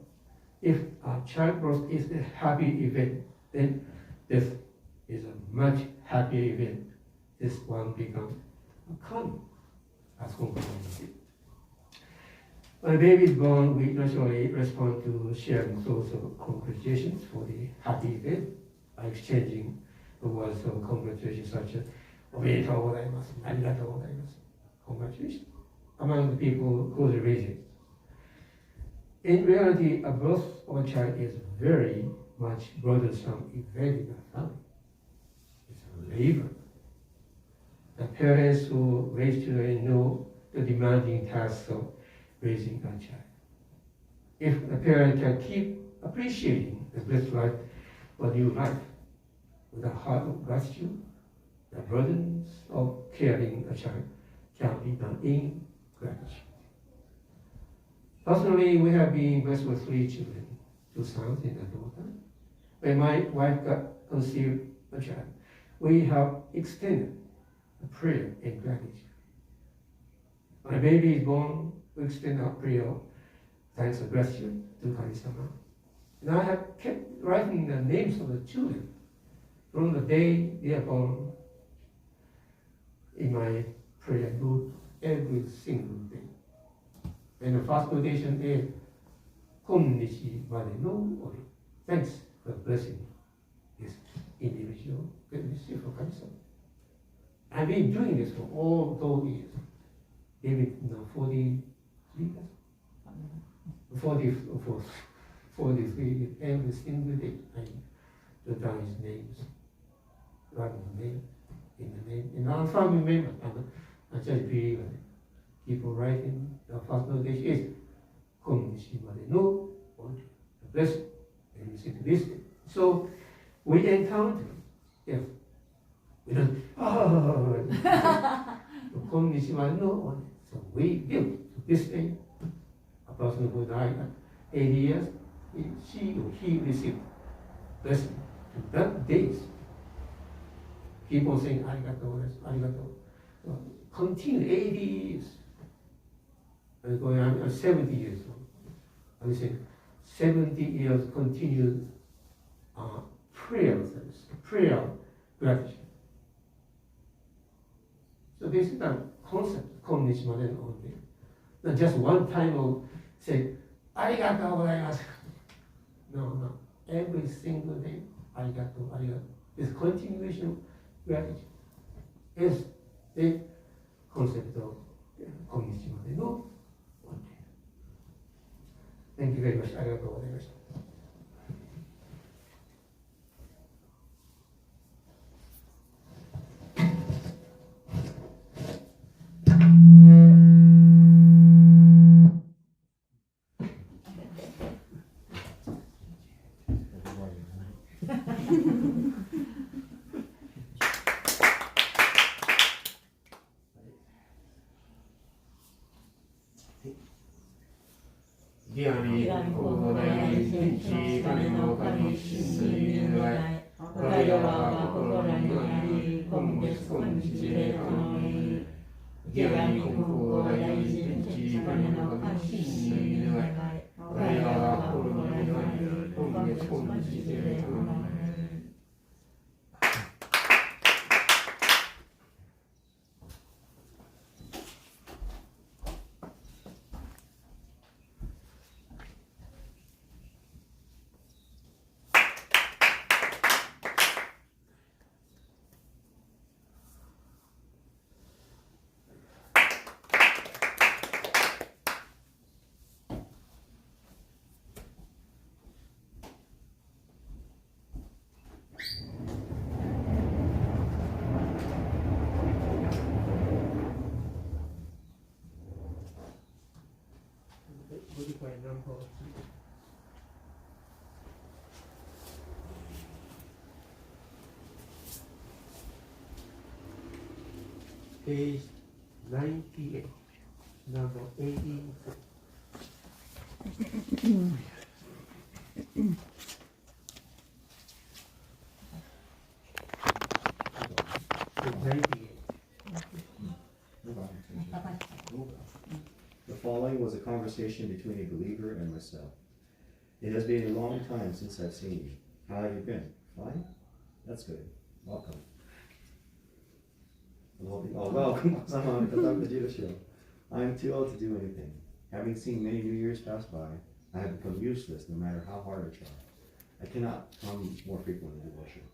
If a childbirth is a happy event, then death is a much happier event. This one becomes a kami, as Konko did. When a baby is born, we naturally respond to sharing thoughts of congratulations for the happy event by exchanging the words of congratulations such as "Omedetou gozaimasu," "Arigatou gozaimasu," congratulations, among the people who are raising. In reality, a birth of a child is very much burdensome event in the family. It's a labor. The parents who raise children know the demanding task of raising a child. If the parent can keep appreciating the blessed life or new life with a heart of gratitude, the burdens of caring a child can be done in gratitude. Personally, we have been blessed with 3 children, 2 sons and a daughter. When my wife conceived a child, we have extended a prayer in gratitude. When a baby is born, we extend our prayer of thanks and gratitude to Kami-sama. And I have kept writing the names of the children from the day they are born in my prayer book every single day. And the first quotation is "Konnichi made no ori." Thanks for blessing this individual. Goodness for Kami-sama. I've been doing this for all those years. Maybe now 43 years. 43 years. Every single day I jot down his names, write the name, in the name. And I'm trying to remember. I just believe in it. People writing, the first notation is "Konnichi made no ori." The blessing. And you see to this day. So we encounter, yes. We don't, "Konnichi made no ori." So we built to this day. A person who died at 80 years, she or he received blessing to that days. Keep on saying "Arigatou, arigatou." Continue 80 years. I'm going on 70 years old. I'm saying 70 years continued prayer service, prayer gratitude. So this is the concept, "Konnichi made no ori." Not just one time of say "Arigatou gozaimasu." No. Every single day, "Arigatou, arigatou." This continuation of gratitude is the concept of "Konnichi made no ori." Thank you very much. ありがとうございました。Dearly, Kokoro Kubari, Kami no Kami Shinui Nai, Wakaya wa Kokoro ni ari, Kongetsu konnichi de kanoni. Dearly, Kokoro Kubari, Kami no Kami Shinui Nai, Wakaya wa Kokoro ni ari, Kongetsu konnichi de kanoni. Page 98, number 84. The following was a conversation between a believer and myself. It has been a long time since I've seen you. How have you been? Fine? That's good. Welcome. Welcome. I am too old to do anything. Having seen many New Years pass by, I have become useless no matter how hard I try. I cannot come more frequently to worship.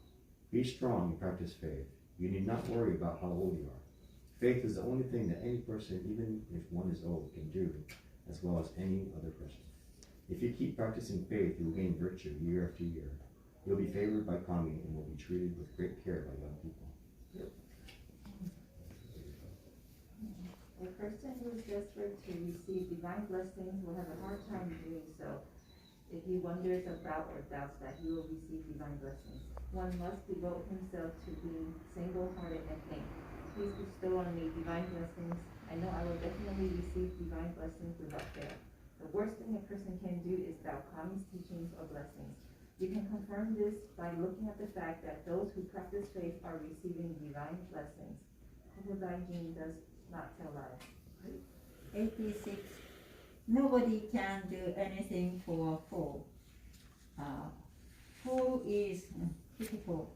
Be strong and practice faith. You need not worry about how old you are. Faith is the only thing that any person, even if one is old, can do, as well as any other person. If you keep practicing faith, you will gain virtue year after year. You'll be favored by Kami and will be treated with great care by young people. A person who is desperate to receive divine blessings will have a hard time doing so if he wonders about or doubts that he will receive divine blessings. One must devote himself to being single-hearted and think, please bestow on me divine blessings. I know I will definitely receive divine blessings without fail. The worst thing a person can do is doubt Kami's teachings or blessings. You can confirm this by looking at the fact that those who practice faith are receiving divine blessings. Kobudaijin does not tell lies. 86. Nobody can do anything for a fool. Fool is pitiful.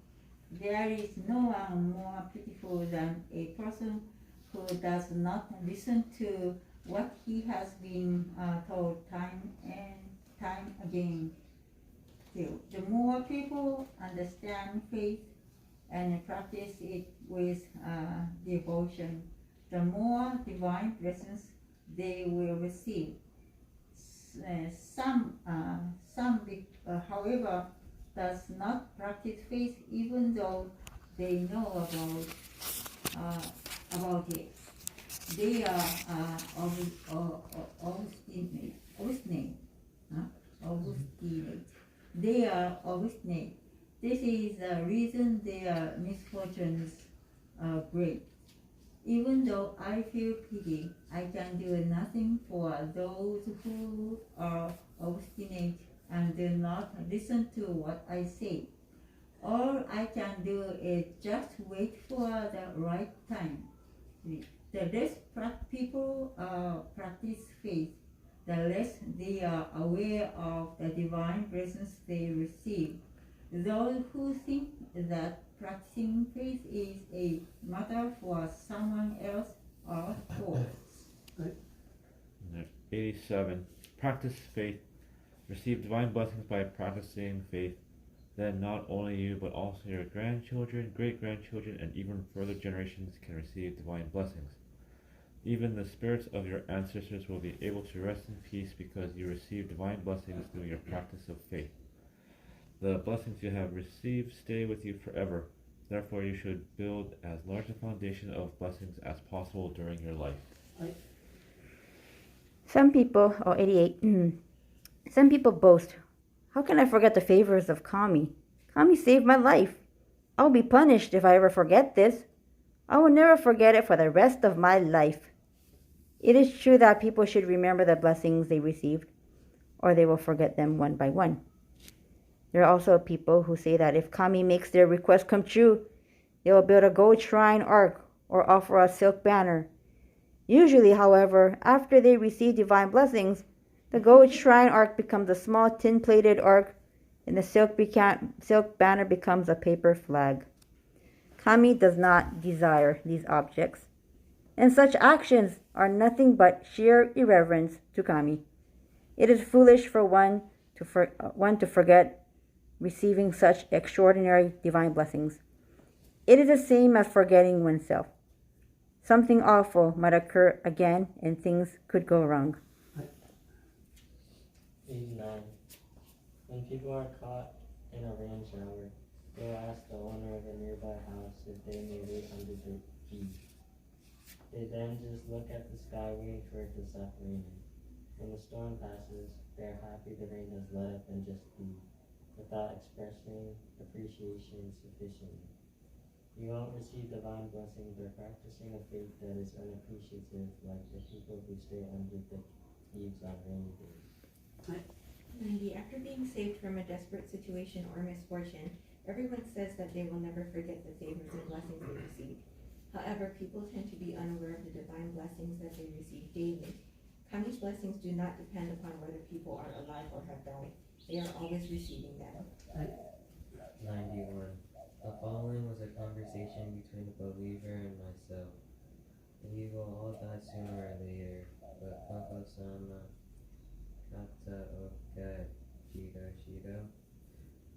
There is no one more pitiful than a person who does not listen to what he has been told time and time again. The more people understand faith and practice it with devotion, the more divine blessings they will receive. However, does not practice faith even though they know about it. They are obstinate. They are obstinate. This is the reason their misfortunes are great. Even though I feel pity, I can do nothing for those who are obstinate and do not listen to what I say. All I can do is just wait for the right time. The less people practice faith, the less they are aware of the divine blessings they receive. Those who think that practicing faith is a matter for someone else are fools. 87. Practice faith. Receive divine blessings by practicing faith. Then not only you, but also your grandchildren, great-grandchildren, and even further generations can receive divine blessings. Even the spirits of your ancestors will be able to rest in peace because you receive divine blessings through your practice of faith. The blessings you have received stay with you forever. Therefore, you should build as large a foundation of blessings as possible during your life. Some people, 88, some people boast, how can I forget the favors of Kami? Kami saved my life. I will be punished if I ever forget this. I will never forget it for the rest of my life. It is true that people should remember the blessings they received, or they will forget them one by one. There are also people who say that if Kami makes their request come true, they will build a gold shrine ark or offer a silk banner. Usually, however, after they receive divine blessings, the gold shrine ark becomes a small tin-plated ark, and the silk banner becomes a paper flag. Kami does not desire these objects, and such actions are nothing but sheer irreverence to Kami. It is foolish for one to forget receiving such extraordinary divine blessings. It is the same as forgetting oneself. Something awful might occur again and things could go wrong. 89. When people are caught in a rain shower, they will ask the owner of a nearby house if they may wait under the eaves. They then just look at the sky waiting for it to stop raining. When the storm passes, they are happy the rain has let up and just leave, without expressing appreciation sufficiently. You won't receive divine blessing by practicing a faith that is unappreciative, like the people who stay under the eaves on rainy days. 90. After being saved from a desperate situation or misfortune, everyone says that they will never forget the favors and blessings they received. However, people tend to be unaware of the divine blessings that they receive daily. Kami's blessings do not depend upon whether people are alive or have died. they are always receiving them. 91. The following was a conversation between a believer and myself. We will all die sooner or later, but Konko-sama kata oka shido.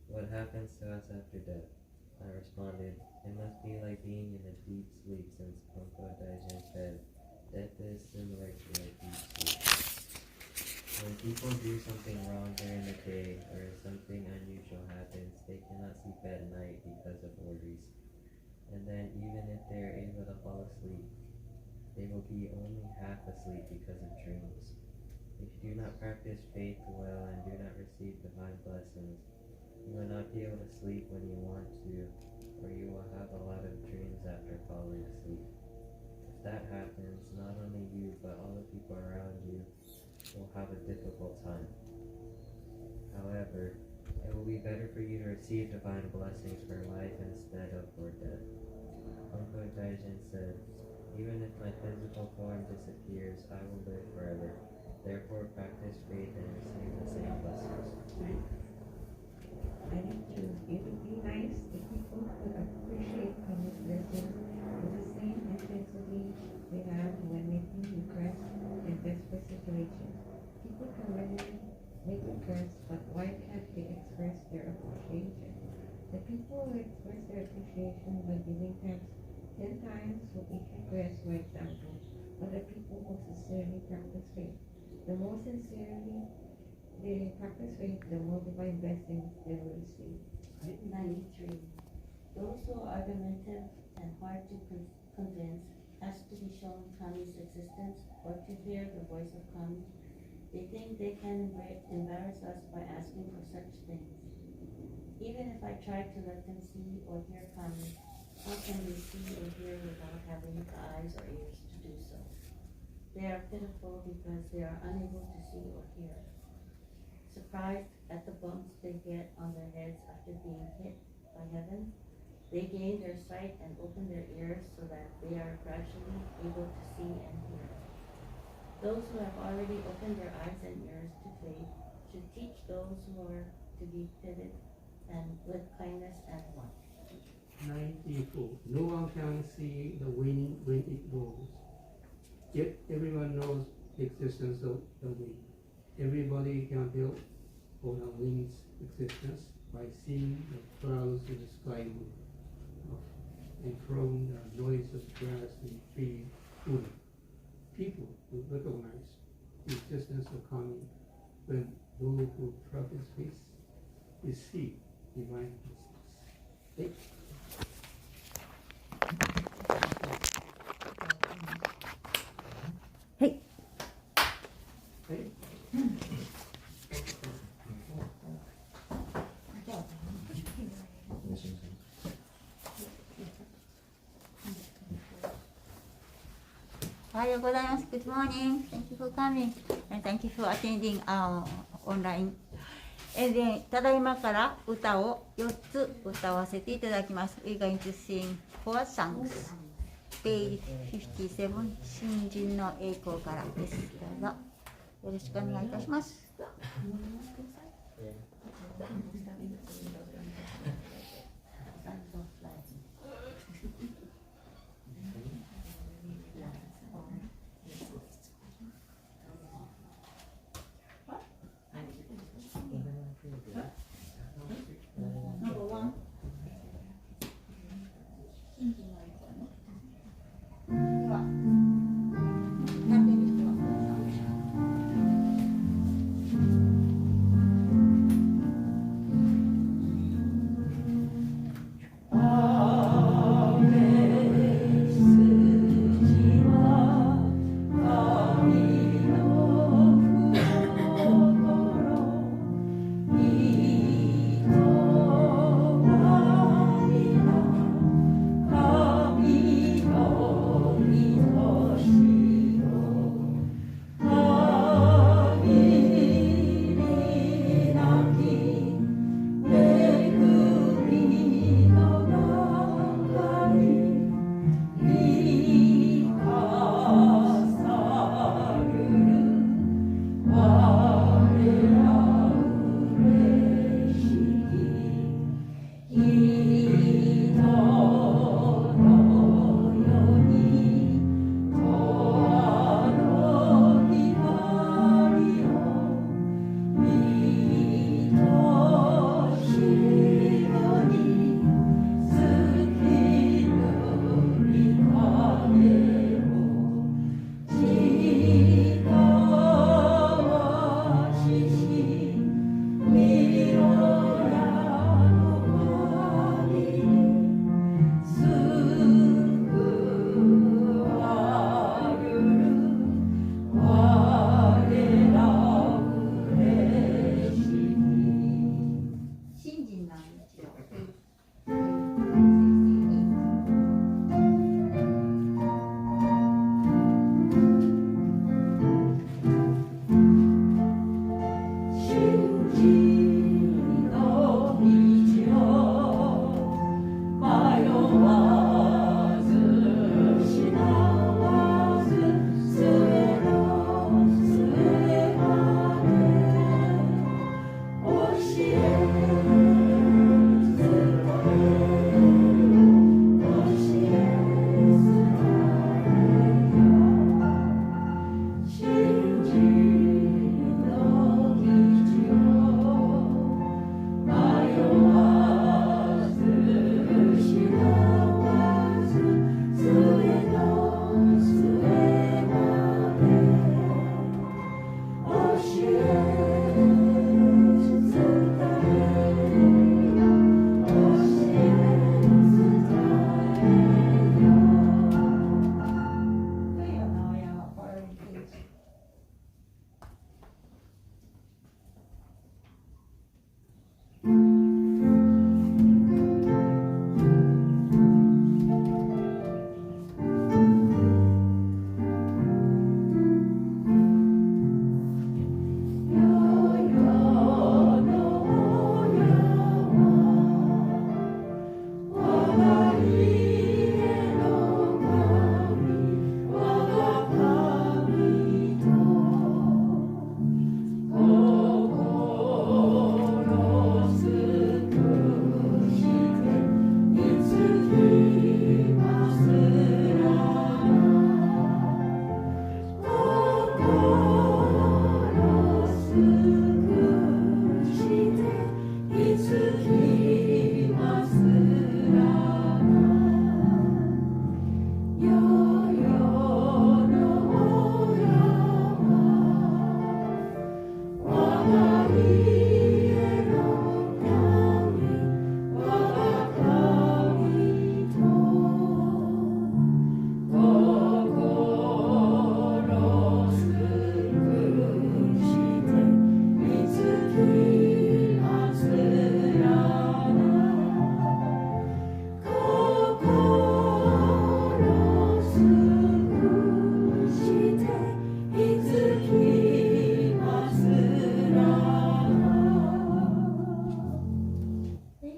What happens to us after death? I responded, it must be like being in a deep sleep, since Konko Daijin said, death is similar to a deep sleep. When people do something wrong during the day or something unusual happens, they cannot sleep at night because of worries. And then even if they are able to fall asleep, they will be only half asleep because of dreams. If you do not practice faith well and do not receive divine blessings, you will not be able to sleep when you want to, or you will have a lot of dreams after falling asleep. If that happens, not only you, but all the people around you will have a difficult time. However, it will be better for you to receive divine blessings for life instead of for death. Konko Daijin said, even if my physical form disappears, I will live forever. Therefore, practice faith and receive the same blessings. I think too, it would be nice if people could appreciate Kami's blessings with the same intensity they have when making requests in desperate situations. People can readily make requests, but why can't they express their appreciation? The people who express their appreciation by giving thanks 10 times for each request, for example, are the people who sincerely practice faith. The more sincerely they practice faith, the more divine blessings they will receive. 93. Those who are argumentative and hard to convince has to be shown Kami's existence or to hear the voice of Kami. They think they can embarrass us by asking for such things. Even if I try to let them see or hear Kami, how can they see or hear without having the eyes or ears to do so? They are pitiful because they are unable to see or hear. Surprised at the bumps they get on their heads after being hit by heaven, they gain their sight and open their ears so that they are gradually able to see and hear. Those who have already opened their eyes and ears to faith should teach those who are to be pitied and with kindness and love. 94. No one can see the wind when it blows. Yet everyone knows the existence of the wind. Everybody can build on the wind's existence by seeing the clouds in the sky move, and from the noise of grass and tree moving. People will recognize the existence of Kami when those who practice faith receive divine blessings. Hey. Hey. Good morning. Thank you for coming and thank you for attending our online. ただいまから歌を4つ歌わせていただきます。We're going to sing 4 songs. Page 57、新人の栄光からです。どうぞよろしくお願いいたします。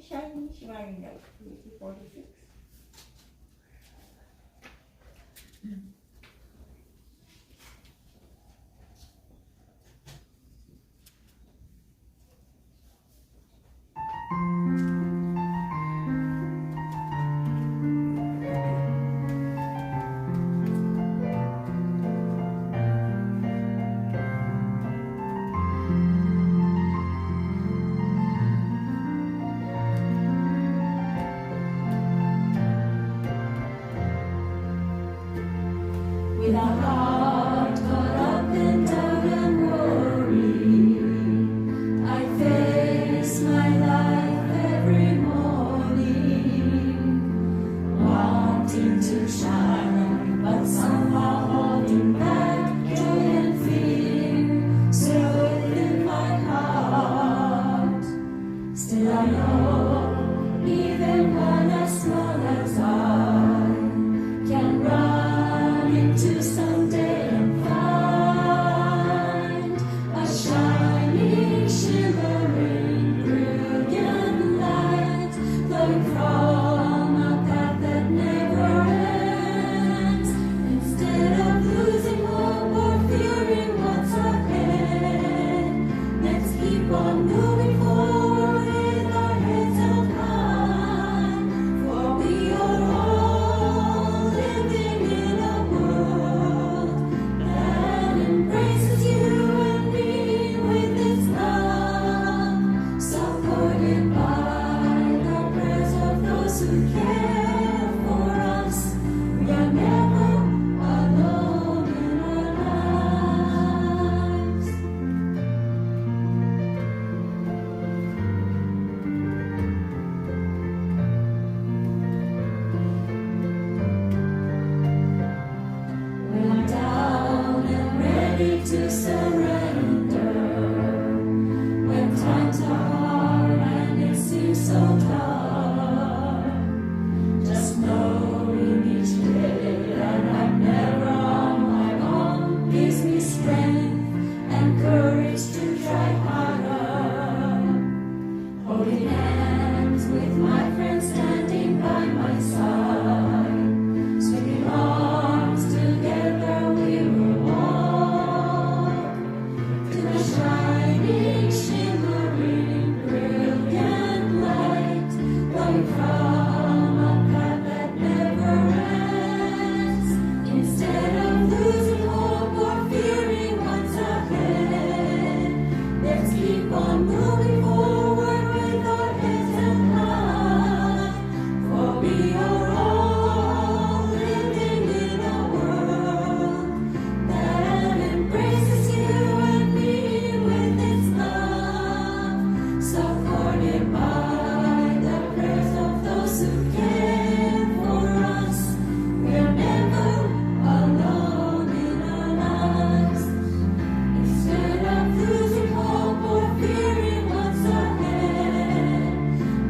shining, shimmering light. 46. With a heart caught up in doubt and worry, I face my life every morning, wanting to shine, but somehow holding back joy and fear, still within my heart. Still I know, even one as small as I can run into someday and find a shining, shimmering, brilliant light flowing from a path that never ends. Instead of losing hope or fearing what's ahead, let's keep on moving forward with our heads held high, for we are all living in a world that embraces you and me with its love, supported by the prayers of those who care for us. We are never alone in our lives. When I'm down and ready to surrender, when times are hard and it seems so dark, just knowing each day that I'm never on my own gives me strength and courage to try harder. Holding hands with my friends standing by my side, swinging arms together we will walk to the shining, shimmering, brilliant light flowing from a path that never ends. Instead of losing hope or fearing what's ahead, let's keep on moving forward with our heads held high, for we are all living in a world that embraces you and me with its love, supported by the prayers of those who care for us. We are never alone in our lives. Instead of losing hope or fearing what's ahead,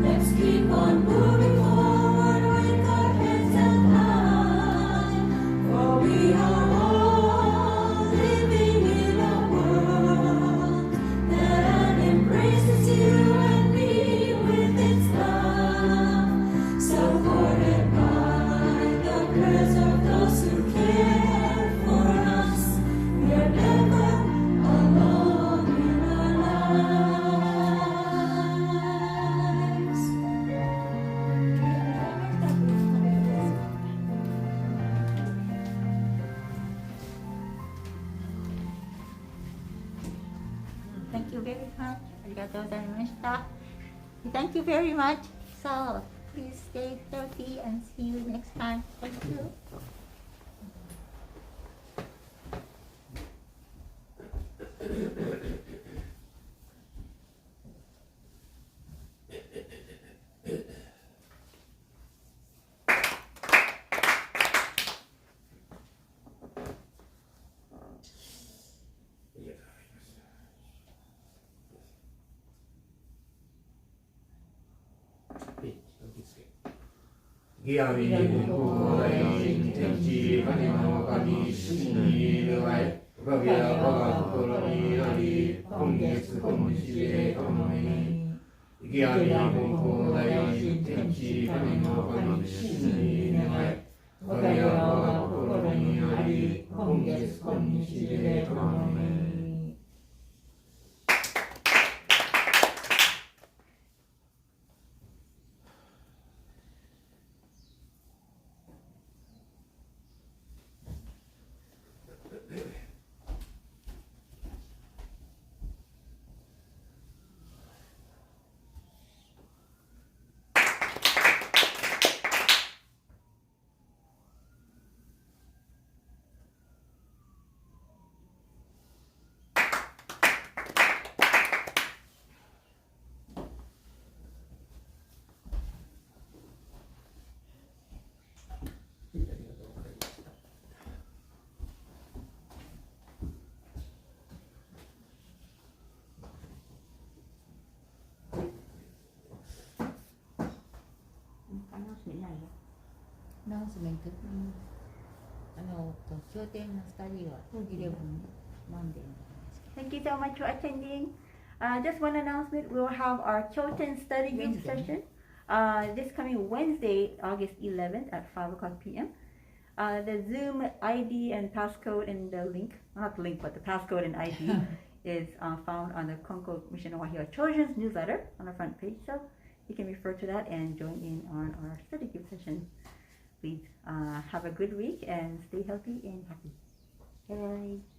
let's keep on moving forward with our heads held high, for we are all living in a world that embraces you and me with its love, supported by the prayers of those who care for us. We are never alone in our lives. Thank you very much. ありがとうございました。Thank you very much. So, please stay healthy and see you next time. Thank you. Ghi ami cô đại sinh thiên chi kani no kani shini nai Vavya Bhagavad Gita Nari Kongetsu Konnichi Konomei 池上金光大臣天地神の神主に願い、おかげは我が心にあり、今月今日でともめ。アナウンスメント、協定のスタディは11 Monday. Thank you so much for attending. Just one announcement, we will have our Choten study group session this coming Wednesday, August 11th at 5 o'clock p.m. The Zoom ID and passcode and the link, not link, but the passcode and ID is found on the Konko Mission Wahio Children's newsletter on the front page. So you can refer to that and join in on our study group session. Please have a good week and stay healthy and happy. Bye.